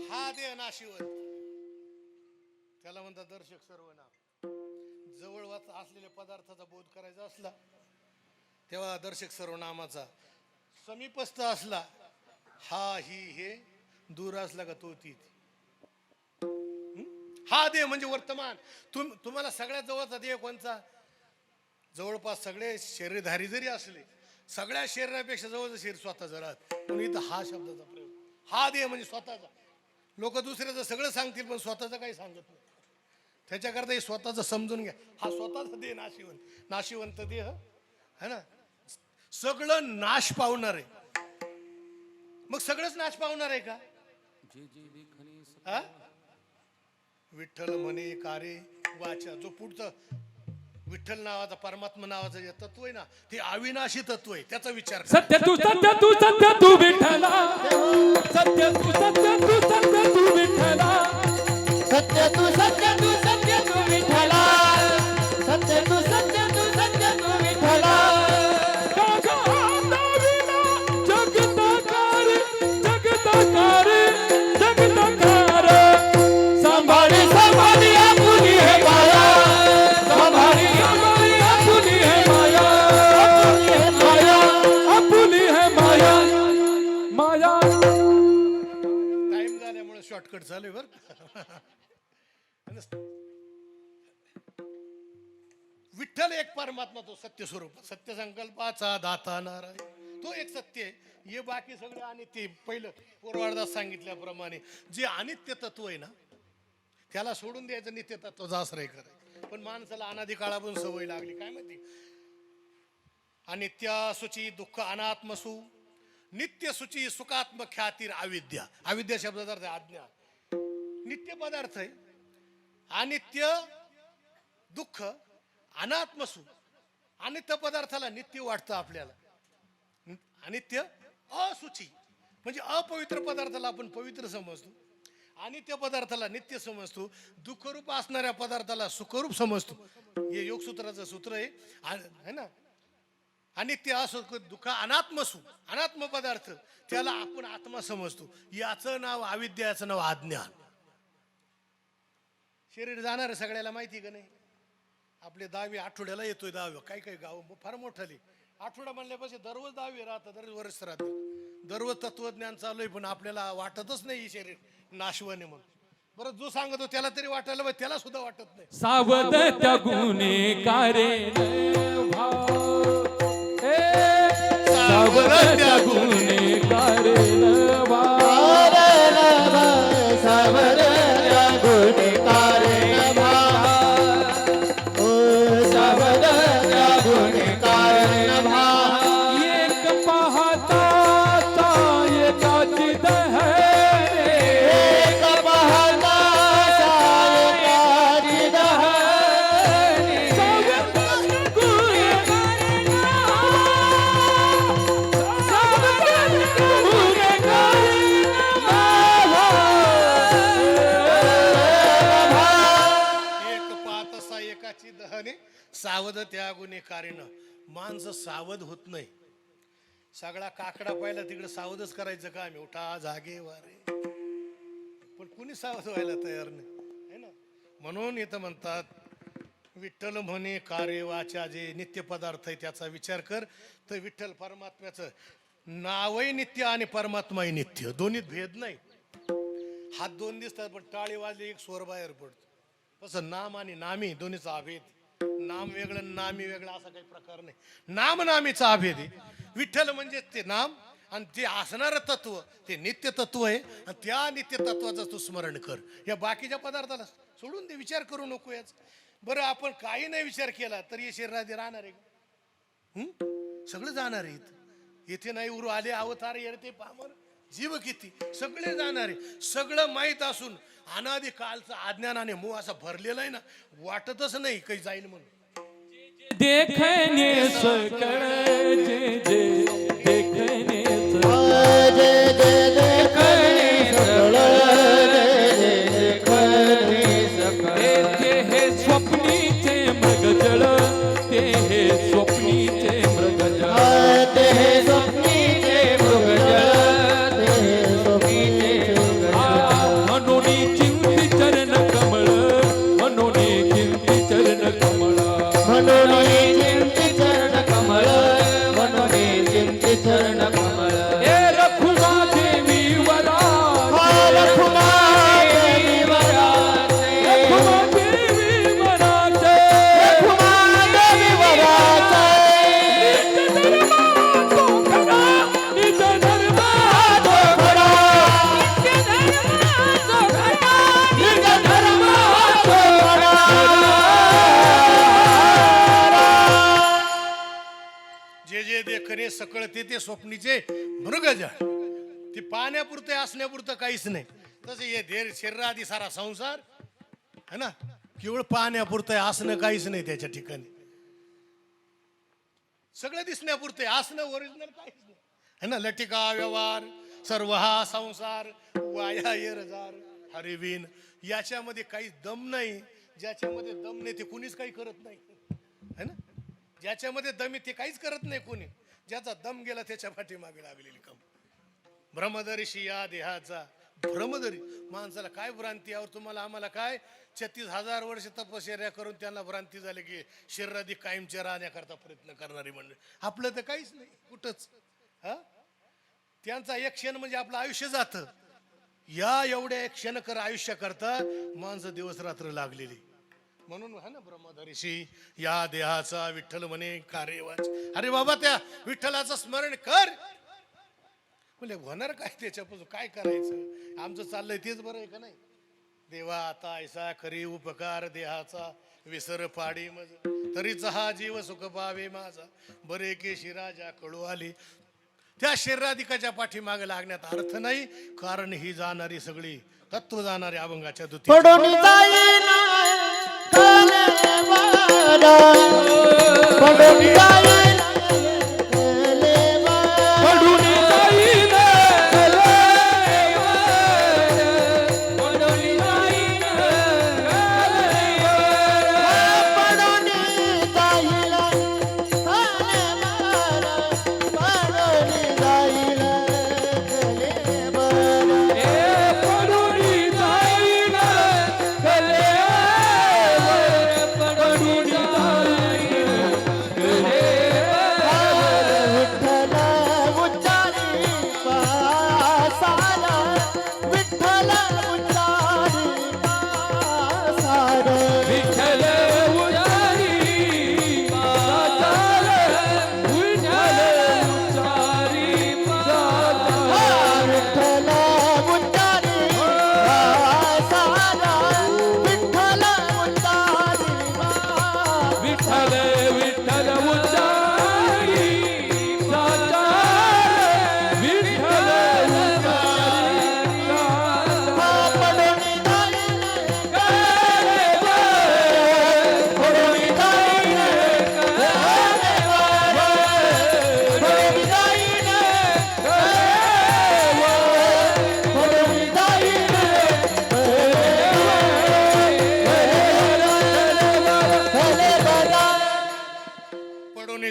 हा देह नाशिवंत, त्याला म्हणतात दर्शक सर्वनाम. जवळवाच असलेल्या पदार्थाचा बोध करायचा असला तेव्हा दर्शक सर्वनामाचा, समीपस्थ असला हा ही हे, दूर असला का तो ती. हा देह म्हणजे वर्तमान. तुम्हाला सगळ्यात जवळचा देह कोणचा, जवळपास सगळे शरीरधारी जरी असले, सगळ्या शरीरापेक्षा जवळचं शरीर स्वतःचं राहत. म्हणून इथं हा शब्दाचा प्रयोग. हा देह म्हणजे स्वतःचा. लोक दुसऱ्याचं सगळं सांगतील पण स्वतःचं काही सांगत नाही. त्याच्याकरता हे स्वतःचं समजून घ्या. हा स्वतःचा देह नाशिवंत. नाशिवंत देह है ना, सगळं नाश पावणार आहे. मग सगळंच नाश पावणार आहे का? हा? विठ्ठल म्हणे कारे वाचा, जो पुढचं विठ्ठल नावाचा परमात्मा नावाचं जे तत्व आहे ना, ते अविनाशी तत्व आहे. त्याचा विचार करा. सत्य तू विठ्ठला, सत्य तू विठ्ठला, सत्य तू विठ्ठला, सत्य तू विठ्ठला. जगताकार सांभाळी आपुली हे माया, सांभाळी आपुली है माया, आपुली है माया, माया. टाइम झाल्यामुळे शॉर्टकट चालू आहे बरं. विठ्ठल एक परमात्मा, तो सत्य स्वरूप, सत्य संकल्पाचा दाता नारायण, तो एक सत्य आहे. हे बाकी सगळे अनित्य. पहिलं पूर्वार्धात सांगितल्याप्रमाणे जे अनित्य तत्व आहे ना, त्याला सोडून द्यायचं, नित्य तत्वाचा आश्रय करायचा. पण माणसाला अनादी काळापासून सवय लागली. काय माहिती, अनित्य सुची दुःख अनात्मसु, नित्य सुची सुखात्म ख्यातीर अविद्या. अविद्या शब्दाचा अर्थ आहे अज्ञान. नित्य पदार्थ आहे, अनित्य दुःख अनात्मसु. अनित्य पदार्थाला नित्य वाटतं आपल्याला. अनित्य असुची म्हणजे अपवित्र पदार्थाला आपण पवित्र समजतो. अनित्य पदार्थाला नित्य समजतो. दुःखरूप असणाऱ्या पदार्थाला सुखरूप समजतो. हे योगसूत्राचं सूत्र आहे ना. अनित्य असुख दुःख अनात्मसु, अनात्म पदार्थ त्याला आपण आत्मा समजतो. याचं नाव अविद्या, याचं नाव अज्ञान. शरीर जाणार आहे सगळ्याला माहिती का नाही. आपले 10वी आठवड्याला येतोय. 10वी काही काही गाव फार मोठाली. आठवडा म्हणल्यापासून दररोज 10वी राहतं, दररोज वर्ष राहते. दररोज तत्वज्ञान चालू आहे, पण आपल्याला वाटतच नाही शरीर नाशवण आहे म्हणून. बरं, जो सांगतो त्याला तरी वाटायला पाहिजे, त्याला सुद्धा वाटत नाही. सावध त्या गुन्हेगारे भाव, सावध त्या गुन्हेगारे भाव, सावर गुणकार सावर गुणकार भा. एक पाहता एकाची दहरे, एक पाहता एकाची दहरे. एक पाहत असा एकाची दहने, सावध त्या गुन्हेगारीनं. माणसं सावध होत नाही. सगळा काकडा पाहिला तिकडे सावधच करायचं का आम्ही, उठा जागे वारे, पण कुणी सावध व्हायला तयार नाही, है ना. म्हणून इथं म्हणतात विठ्ठल म्हणे कार्य वाचा, जे नित्य पदार्थ आहे त्याचा विचार कर. तर विठ्ठल परमात्म्याचं नावही नित्य आणि परमात्माही नित्य, दोन्हीत भेद नाही. हात दोन दिसतात पण टाळी वाजली एक स्वर बाहेर पडतो. तसं नाम आणि नामी दोन्हीचा अभेद. नाम वेगळं नामी वेगळं असा काही प्रकार नाही. नाम नामीचा अभेद आहे. विठ्ठल म्हणजे ते नाम आणि ते असणारं तत्व ते नित्य तत्व आहे. आणि त्या नित्य तत्वाचं तू स्मरण कर. या बाकीच्या पदार्थाला सोडून दे, विचार करू नको याच. बरं, आपण काही नाही विचार केला तरी शरीरात राहणार आहे का? सगळं जाणार आहे. इथे नाही उरू आले अवतार येर ते पामर जीव किती, सगळे जाणार आहे. सगळं माहीत असून अनादि कालचा अज्ञान आणि मोह असा भरलेला आहे ना, वाटतच नाही काही जाईल म्हणून. देखने सकळ जे जे देखने ते हे स्वप्नीचे मृगजळ, ते हे स्वप्नीचे मृगजळ, ते स्वप्नीचे मृगजळ, ते स्वप्नीचे मृगजळ. म्हणून चिंती चरण कमळ, म्हणून चिंती चरण कमळ, म्हणून चिंती चरण कमळ, म्हणून सकळते ते स्वप्नीचे मृगजळ. ती पाण्यापुरते असण्यापुरतं काहीच नाही. तसं हे शरीरादी सारा संसार है ना, केवळ पाण्यापुरतं असणं काहीच नाही त्याच्या ठिकाणी. सगळं दिसण्यापुरते असणं ओरिजिनल काहीच नाही है ना. लटिका व्यवहार सर्व हा संसार वाया येरजार हरिविन, याच्यामध्ये काही दम नाही. ज्याच्यामध्ये दम नाही ते कुणीच काही करत नाही है ना. ज्याच्यामध्ये दम आहे ते काहीच करत नाही कोणी. ज्याचा दम गेला त्याच्या पाठीमागे लागलेली कम. भ्रमदर्शी या देहाचा भ्रमदरी. माणसाला काय भ्रांती यावर तुम्हाला आम्हाला काय. 36,000 वर्ष तपश्चर्या करून त्यांना भ्रांती झाली की शरीरादी कायमचे राहण्याकरता प्रयत्न करणारी मंडळी. आपलं तर काहीच नाही कुठंच. हा, त्यांचा एक क्षण म्हणजे आपलं आयुष्य जातं. या एवढ्या एक क्षण कर आयुष्य करता माणसं दिवस रात्र लागलेली. म्हणून है ना, ब्रह्मदर्शी या देहाचा विठ्ठल म्हणे कार्यवाच. अरे बाबा त्या विठ्ठलाचं स्मरण कर. म्हणजे होणार काय त्याच्यापासून, काय करायचं. आमचं चाललंय तेच बरं आहे का नाही. देवा आता ऐसा करी उपकार देहाचा विसर पाडी मज, तरीच हा जीव सुख पावे माझा, बरे के शिराजा कळू आली. त्या शरीराधिकाच्या पाठीमागे लागण्यात अर्थ नाही. कारण ही जाणारी सगळी तत्व जाणारी अभंगाच्या दुती पडून जाईन कलेवारा, पडून जाईन कलेवारा, पडून जाईन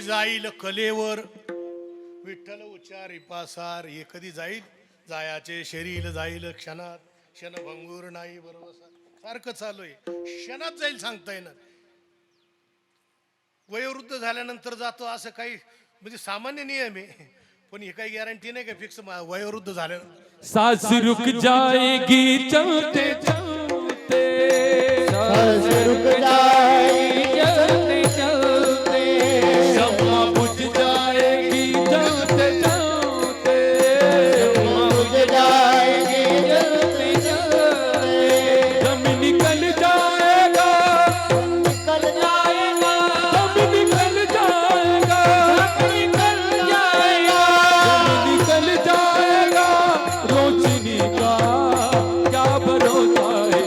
जाईल कलेवर विठ्ठल उच्चारी पासार. हे कधी जाईल, जायाचे शरीर जाईल क्षणात, क्षणभंगूर नाही बरोबर. सारखं चालू आहे, क्षणात जाईल सांगता येणार. वयोवृद्ध झाल्यानंतर जातो असं काही म्हणजे सामान्य नियम आहे. पण हे काही गॅरंटी नाही का फिक्स वयोवृद्ध झाल्यानंतर सांस रुक जाएगी चलते चलते, सांस रुक जाएगी चलते चलते, शम्मा बुझ जाएगी चलते चलते, शम्मा बुझ जाएगी चलते चलते, दम निकल जाएगा, निकल जाएगा, दम निकल जाएगा, निकल जाएगा, दम निकल जाएगा रोशनी का क्या भरोसा है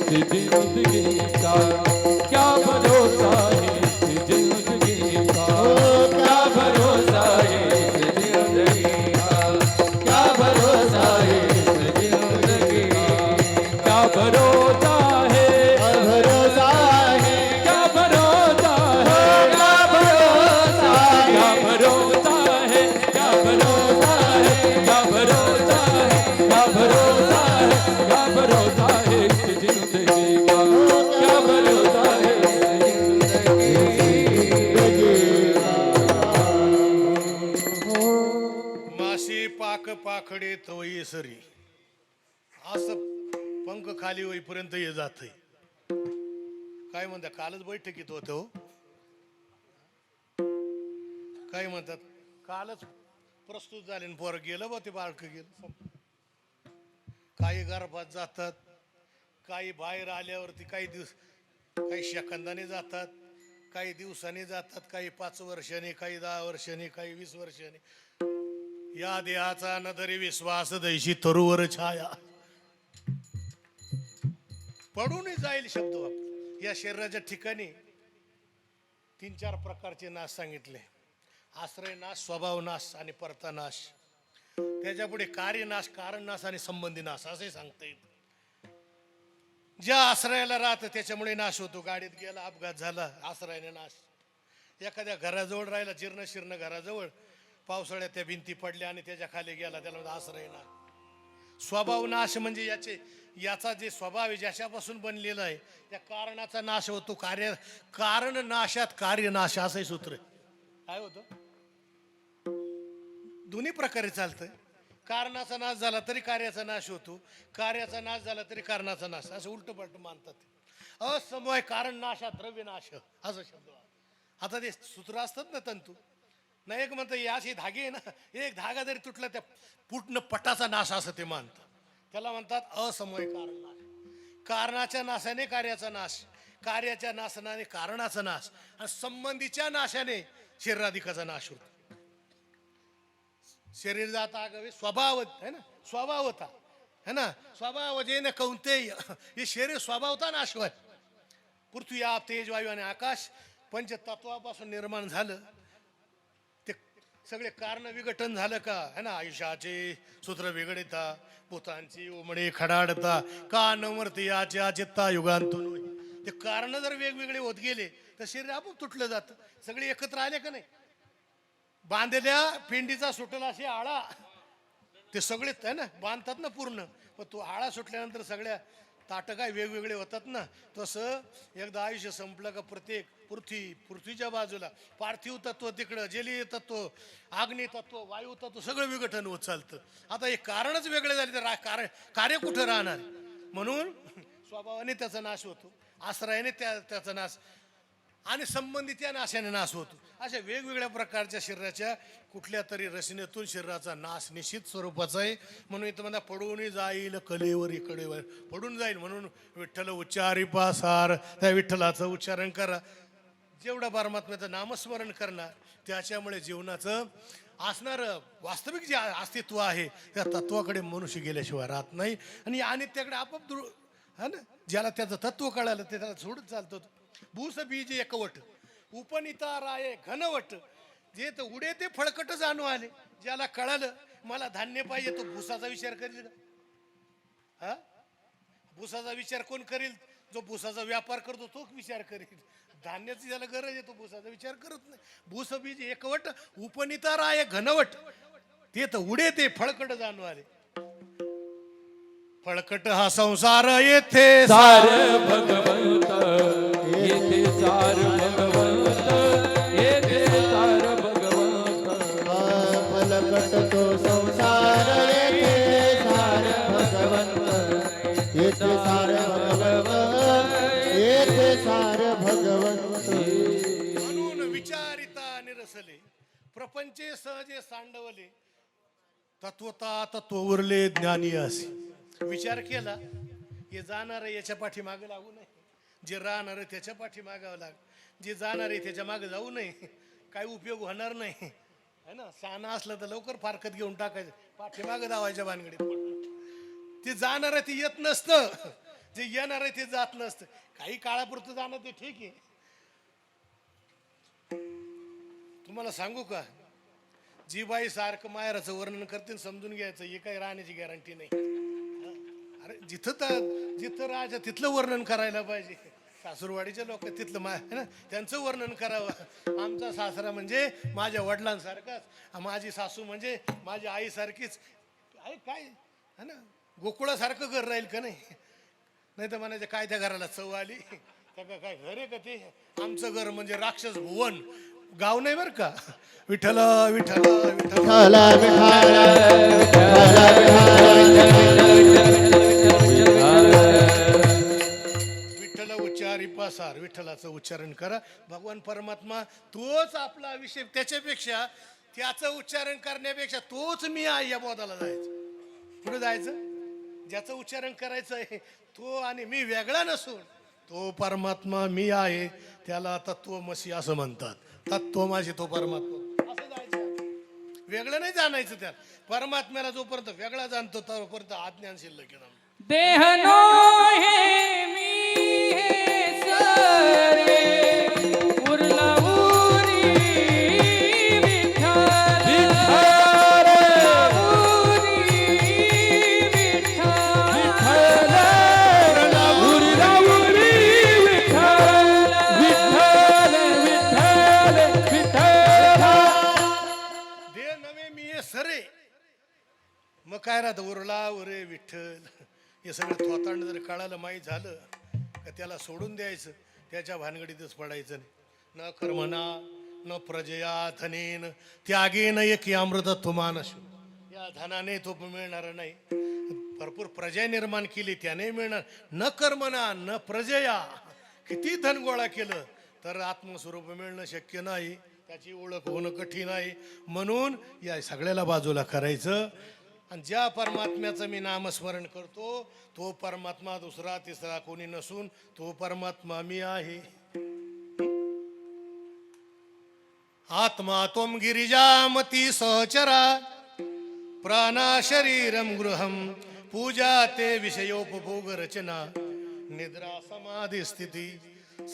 इस जिंदगी का, क्या भरोसा है इस जिंदगी का, क्या भरोसा है इस जिंदगी का, क्या भरोसा है इस जिंदगी का, क्या भरोसा है, भरोसा है, क्या भरोसा है, क्या भरोसा है, क्या भरोसा है, क्या भरोसा है, क्या भरोसा है, क्या भरोसा है, क्या भरोसा है इस जिंदगी का, क्या भरोसा है माशी पाक पाखडे तवई सरी. असं पंख खाली होईपर्यंत हे जात. काय म्हणतात, कालच बैठकीत होत हो. काय म्हणतात, कालच प्रस्तुत झाले आणि पोरं गेलं बा, ते बाळक गेलं. काही गर्भात जातात, काही बाहेर आल्यावरती काही दिवस, काही सेकंदाने जातात, काही दिवसांनी जातात, काही 5 वर्षांनी, काही 10 वर्षांनी, काही 20 वर्षांनी. या देहाचा न तरी विश्वास दैशी तरुवर छाया. पडून जाईल शब्द वापर. या शरीराच्या ठिकाणी 3-4 प्रकारचे नाश सांगितले. आश्रय नाश, स्वभाव नाश आणि परता नाश. त्याच्या पुढे कार्यनाश, कारण नाश आणि संबंधी नाश असे सांगता येईल. ज्या आश्रयाला राहतं त्याच्यामुळे नाश होतो. गाडीत गेला, अपघात झाला, आश्रयाने नाश. एखाद्या घराजवळ राहिला, जीर्ण शीर्ण घराजवळ, पावसाळ्यात त्या भिंती पडल्या आणि त्याच्या खाली गेला, त्याला आश्रय नाश. स्वभाव नाश म्हणजे याचा जे स्वभाव आहे, ज्याच्यापासून बनलेला आहे, त्या कारणाचा नाश होतो. कारण नाशात कार्य नाश असंही सूत्र आहे. काय होतं? दोन्ही प्रकारे चालतंय. कारणाचा नाश झाला तरी कार्याचा नाश होतो, कार्याचा नाश झाला तरी कारणाचा नाश, असं उलट पलट मानतात. असमय कारण नाशा द्रव्य नाश असं शब्द. आता ते सूत्र असतात ना, तंतू नाही. एक म्हणतं याचे धागे आहे ना, एक धागा जरी तुटला त्या पूर्ण पटाचा नाश असं ते मानतात. त्याला म्हणतात असमय कारण नाश. कारणाच्या नाशाने कार्याचा नाश, कार्याच्या नाशाने कारणाचा नाश, आणि संबंधीच्या नाशाने शरीराधिकाचा नाश होतो. शरीर जाता आगवे स्वभाव है ना, स्वभाव होता है ना, स्वभाव जे न कौंतेय. हे शरीर स्वभावता नाशवाय. पृथ्वी, आप, तेज, वायू आणि आकाश पंचतत्वापासून निर्माण झालं. ते सगळे कारण विघटन झालं का है ना. आयुष्याचे सूत्र बिघडिता, भूतांची उमणे खडाडता, का नमर्ती याच्या चित्ता युगांतून. ते कारण जर वेगवेगळे होत गेले तर शरीर आपोआप तुटलं जातं. सगळे एकत्र आले का नाही. बांधलेल्या पिंडीचा सुटला असे आळा, ते सगळे आहे ना बांधतात ना पूर्ण, पण तो आळा सुटल्यानंतर सगळ्या ताटं काय वेगवेगळे होतात ना. तसं एकदा आयुष्य संपलं का प्रत्येक पृथ्वीच्या बाजूला पार्थिव तत्व, तिकडं जलीय तत्व, अग्नी तत्व, वायू तत्व सगळं विघटन होत चालतं. आता हे कारणच वेगळे झाले तर कार्य कुठं राहणार. म्हणून स्वभावाने त्याचा नाश होतो, आश्रयाने त्याचा नाश, आणि संबंधित नाशाने नाश होतो. अशा वेगवेगळ्या प्रकारच्या शरीराच्या कुठल्या तरी रचनेतून शरीराचा नाश निश्चित स्वरूपाचा आहे. म्हणून इथं म्हणा पडून जाईल कलेवर इकडेवर, पडून जाईल. म्हणून विठ्ठल उच्चारी पासार, त्या विठ्ठलाचं उच्चारण करा. जेवढं परमात्म्याचं नामस्मरण करणार त्याच्यामुळे जीवनाचं असणारं वास्तविक जे अस्तित्व आहे त्या तत्वाकडे मनुष्य गेल्याशिवाय राहत नाही. आणि त्याकडे आपोआप हा ना, ज्याला त्याचं तत्व कळालं ते त्याला सोडत चालतो. भूस बीज एकवट, उपनिता राय घनवट, जे तर उडे ते फळकट जाणू आले. ज्याला कळालं मला धान्य पाहिजे तो भुसाचा विचार करेल का. हा, भुसाचा विचार कोण करेल? जो भुसाचा व्यापार करतो तोच विचार करेल. धान्याची ज्याला गरज आहे तो भुसाचा विचार करत नाही. भूस बीज एकवट, उपनिता राय घनवट, ते तर उडे ते फळकट जाणू आले. फळकट हा संसार येथे सार भगवंत, येथे सार भगवंत, येथे सार भगवंत. फलकट तो संसार येथे सार भगवंत, येथे सार भगवंत, येथे सार भगवंत. म्हणून विचारिता निरसले, प्रपंचे सहजे सांडवले, तत्वता तत्व उरले ज्ञानी असे. विचार केला, हे जाणार आहे याच्या पाठी मागे लागू नये, जे राहणार आहे त्याच्या पाठी मागावं लाग, जे जाणार आहे त्याच्या मागे जाऊ नये, काही उपयोग होणार नाही है ना. शहाणा असलं तर लवकर फारकत घेऊन टाकायचं, पाठीमागे धावायच्या भानगडीत. ते जाणार आहे ते येत नसतं, जे येणार आहे ते जात नसतं. काही काळापुरतं जाणं ते ठीक आहे. तुम्हाला सांगू का, जी बाई सारखं माहेराचं वर्णन करते समजून घ्यायचं हे काही राहण्याची गॅरंटी नाही. अरे जिथं राहायचं तिथलं वर्णन करायला पाहिजे. सासूरवाडीचे लोक तिथलं है ना, त्यांचं वर्णन करावं. आमचा सासरा म्हणजे माझ्या वडिलांसारखाच, माझी सासू म्हणजे माझ्या आईसारखीच आहे. काय है ना, गोकुळासारखं घर राहील का नाही. नाही तर म्हणायचं काय त्या घराला चव आली, त्या काय घर आहे का ते. आमचं घर म्हणजे राक्षस भुवन, गाव नाही बरं का. विठ्ठल विठ्ठल विठ्ठल विठ्ठल उच्चारी पासार, विठ्ठलाचं उच्चारण करा. भगवान परमात्मा तोच आपला विषय, त्याच्यापेक्षा त्याचं उच्चारण करण्यापेक्षा तोच मी आहे या बोधाला जायचं. पुढे जायचं, ज्याचं उच्चारण करायचं आहे तो आणि मी वेगळा नसून तो परमात्मा मी आहे, त्याला तत्वमसी असं म्हणतात. तत्वमसी तो परमात्मा असं जायचं, वेगळं नाही जाणायचं. त्या परमात्म्याला जोपर्यंत वेगळा जाणतो तोपर्यंत अज्ञान शिल्लक आहे. देह नो हे मी हे सारे उरला उरी विठ्ठल उरी विठ्ठल उरला उरी विठ्ठल विठ्ठल विठ्ठल विठ्ठल. देह नव्हे मी हे सरे, मग काय राहतं उरला उरे विठ्ठल. हे सगळं थोतांड जर कळालं माहीत झालं का त्याला सोडून द्यायचं, त्याच्या भानगडीतच पडायचं नाही. न कर्मणा न प्रजया धनेन त्यागेन एकी अमृतत्व मानसु. या धनाने तो मिळणार नाही. भरपूर प्रजा निर्माण केली त्याने मिळणार. न कर्मणा न प्रजया, किती धन गोळा केलं तर आत्मस्वरूप मिळणं शक्य नाही. त्याची ओळख होणं कठीण आहे. म्हणून या सगळ्याला बाजूला करायचं. आणि ज्या परमात्म्याचं मी नामस्मरण करतो तो परमात्मा दुसरा तिसरा कोणी नसून तो परमात्मा मी आहे. आत्मा त्वं गिरिजामती सहचरा प्राणा शरीरम गृहम पूजा ते विषयोपभोग रचना निद्रा समाधी स्थिती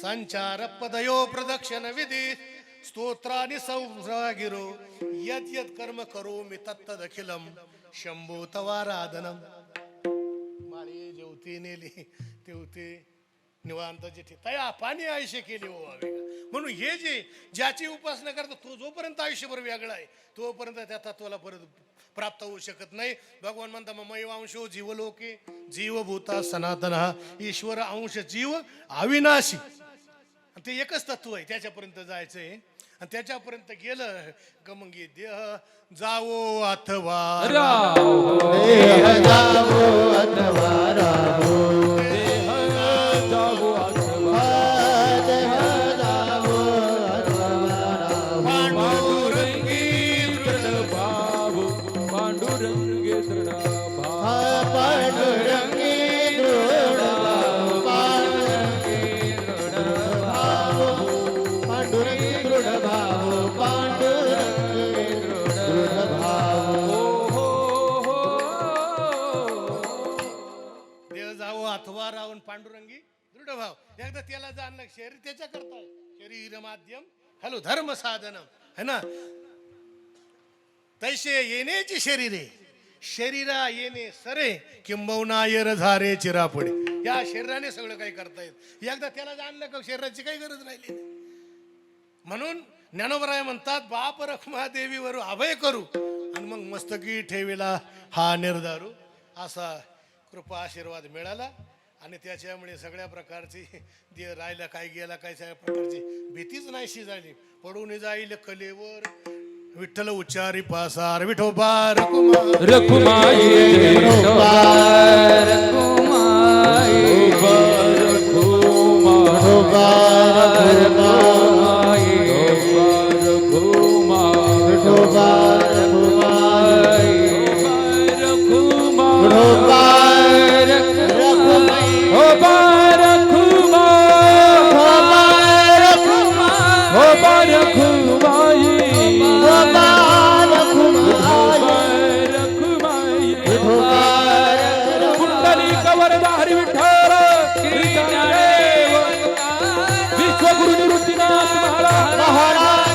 संचार पदयो प्रदक्षिण विधी स्तोत्रानि संगिरो यद यद कर्म करोमि तत्तदखिलम शंभो तवाराधनम. माळी जेवती नेली तेवते निवांत जिथे तया पाणी आयुष्य केले हो हवे. म्हणून हे जे ज्याची उपासना करतो तो जोपर्यंत आयुष्यभर वेगळा आहे तोपर्यंत त्या तत्वाला परत प्राप्त होऊ शकत नाही. भगवान म्हणता ममैव अंशो जीवलोके जीवभूता सनातन. ईश्वर अंश जीव अविनाशी. ते एकच तत्व आहे, त्याच्यापर्यंत जायचंय. आणि त्याच्यापर्यंत गेलं का मग देह जावो अथवा राहो देह जावो अथवा राहो, देह जावो अथवा देह जावो अथवा राहो. पांडुरंगी दृढ भाव पांडुरंगी दृढ भाव पांडुरंगी दृढ भाव, पांडुरंगी दृढ भाव, पांडुरंगी दृढ भाव, पांडुरंगी दृढ भाव. देह जावो अथवा राहून पांडुरंगी दृढ भाव. एकदा त्याला जाणलं शरीर त्याच्या करता शरीर माध्यम हॅलो धर्म साधनम है ना. तैसे येण्याची शरीरे शरीरा येणे सरे किंबहुना येर झारे चिरापडे. या शरीराने सगळं काही करता येत. एकदा त्याला जाणलं का शरीराची काही गरज राहिली नाही. म्हणून ज्ञानोबराय म्हणतात बाप रखमा देवीवर अभय करू आणि मग मस्तकी ठेवीला हा निर्धारू. असा कृपा आशीर्वाद मिळाला आणि त्याच्यामुळे सगळ्या प्रकारची जे राहिला काय गेला काय सगळ्या प्रकारची भीतीच नाहीशी झाली. पडून जाईल कलेवर विठ्ठल उच्चारी पासार विठोबा रखुमाई रखुमाई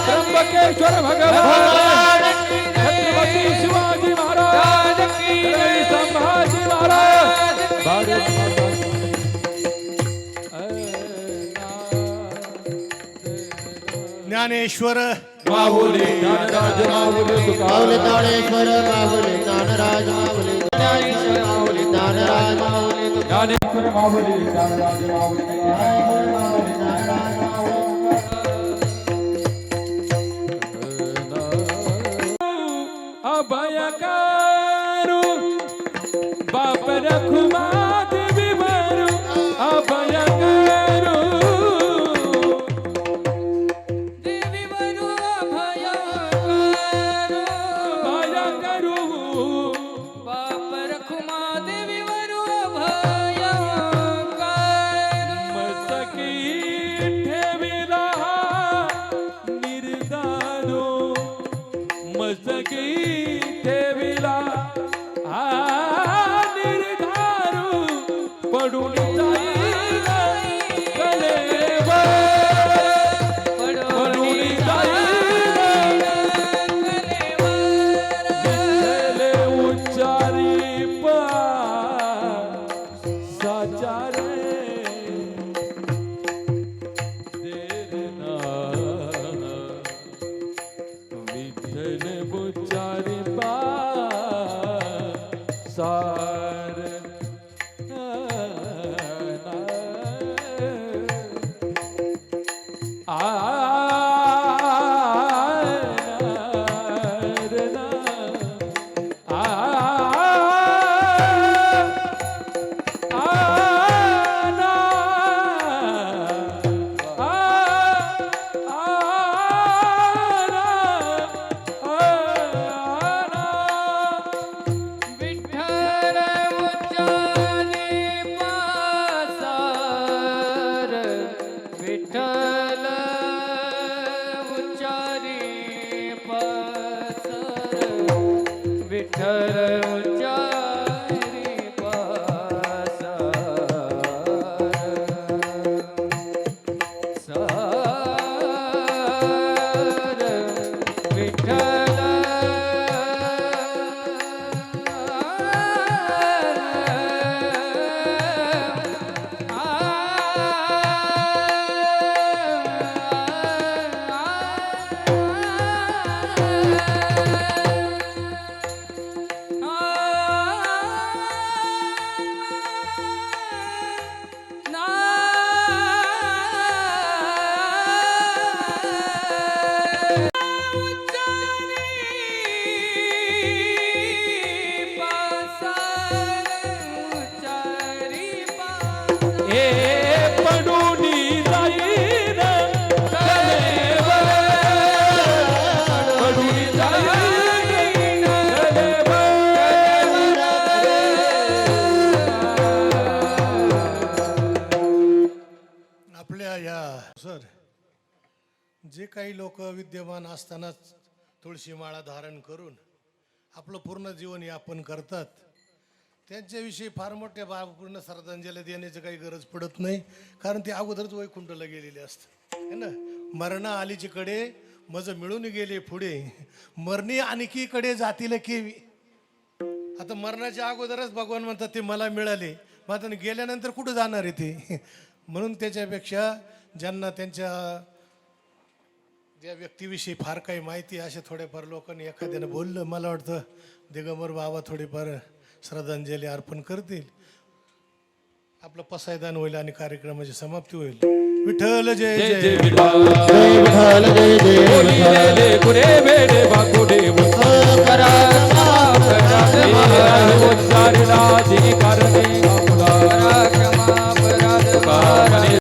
त्र्यंबकेश्वर भगवान छत्रपती शिवाजी महाराज संभाजी महाराज ज्ञानेश्वर माहुली ज्ञानराज माहुली माऊली ज्ञानेश्वर माऊली ज्ञानराज माऊली ज्ञानेश्वर माऊली ज्ञानराज माऊली ज्ञानेश्वर माहुली ज्ञानराज माहुली ज्ञानेश्वर माऊली ज्ञानराज माऊली. अभयकारू बाप रखुमा देवी बरू अभयकारू देवी वरू अभय अभयकारू बाप रखुमा देवी वरू अभय मस्त पडून जाईल कलेवर पडून जाईल विठ्ठल उच्चारी पासाच्या रे देना विठ्ठल उच्चारी पासार विठ्ठल उच्चारी पासार विठ्ठल उच्चारी पासार विठ्ठल उच्चारी पासार सार विठ्ठल हे पडून जाईल कलेवर पडून जाईल आपल्या या सर जे काही लोक विद्यमान असतानाच तुळशी माळा धारण करून आपलं पूर्ण जीवन यापन करतात त्यांच्याविषयी फार मोठ्या भावपूर्ण श्रद्धांजली देण्याची काही गरज पडत नाही, कारण ते अगोदरच वैकुंठला गेलेले असतात है ना. मरण आलीची कडे मज मिळून गेले पुढे मरणी आणखी कडे जातील केवी. आता मरणाच्या अगोदरच भगवान म्हणतात ते मला मिळाले, मग आता गेल्यानंतर कुठं जाणार आहे ते. म्हणून त्याच्यापेक्षा ज्यांना त्यांच्या ज्या व्यक्तीविषयी फार काही माहिती अशा थोड्याफार लोकांनी एखाद्यानं बोललं, मला वाटतं दिगंबर बाबा थोडीफार श्रद्धांजली अर्पण करतील, आपलं पसायदान होईल आणि कार्यक्रमाची समाप्ती होईल. विठ्ठल जय जय जय जय जय विठ्ठल जय जय विठ्ठल कुडे वेडे वाकुडे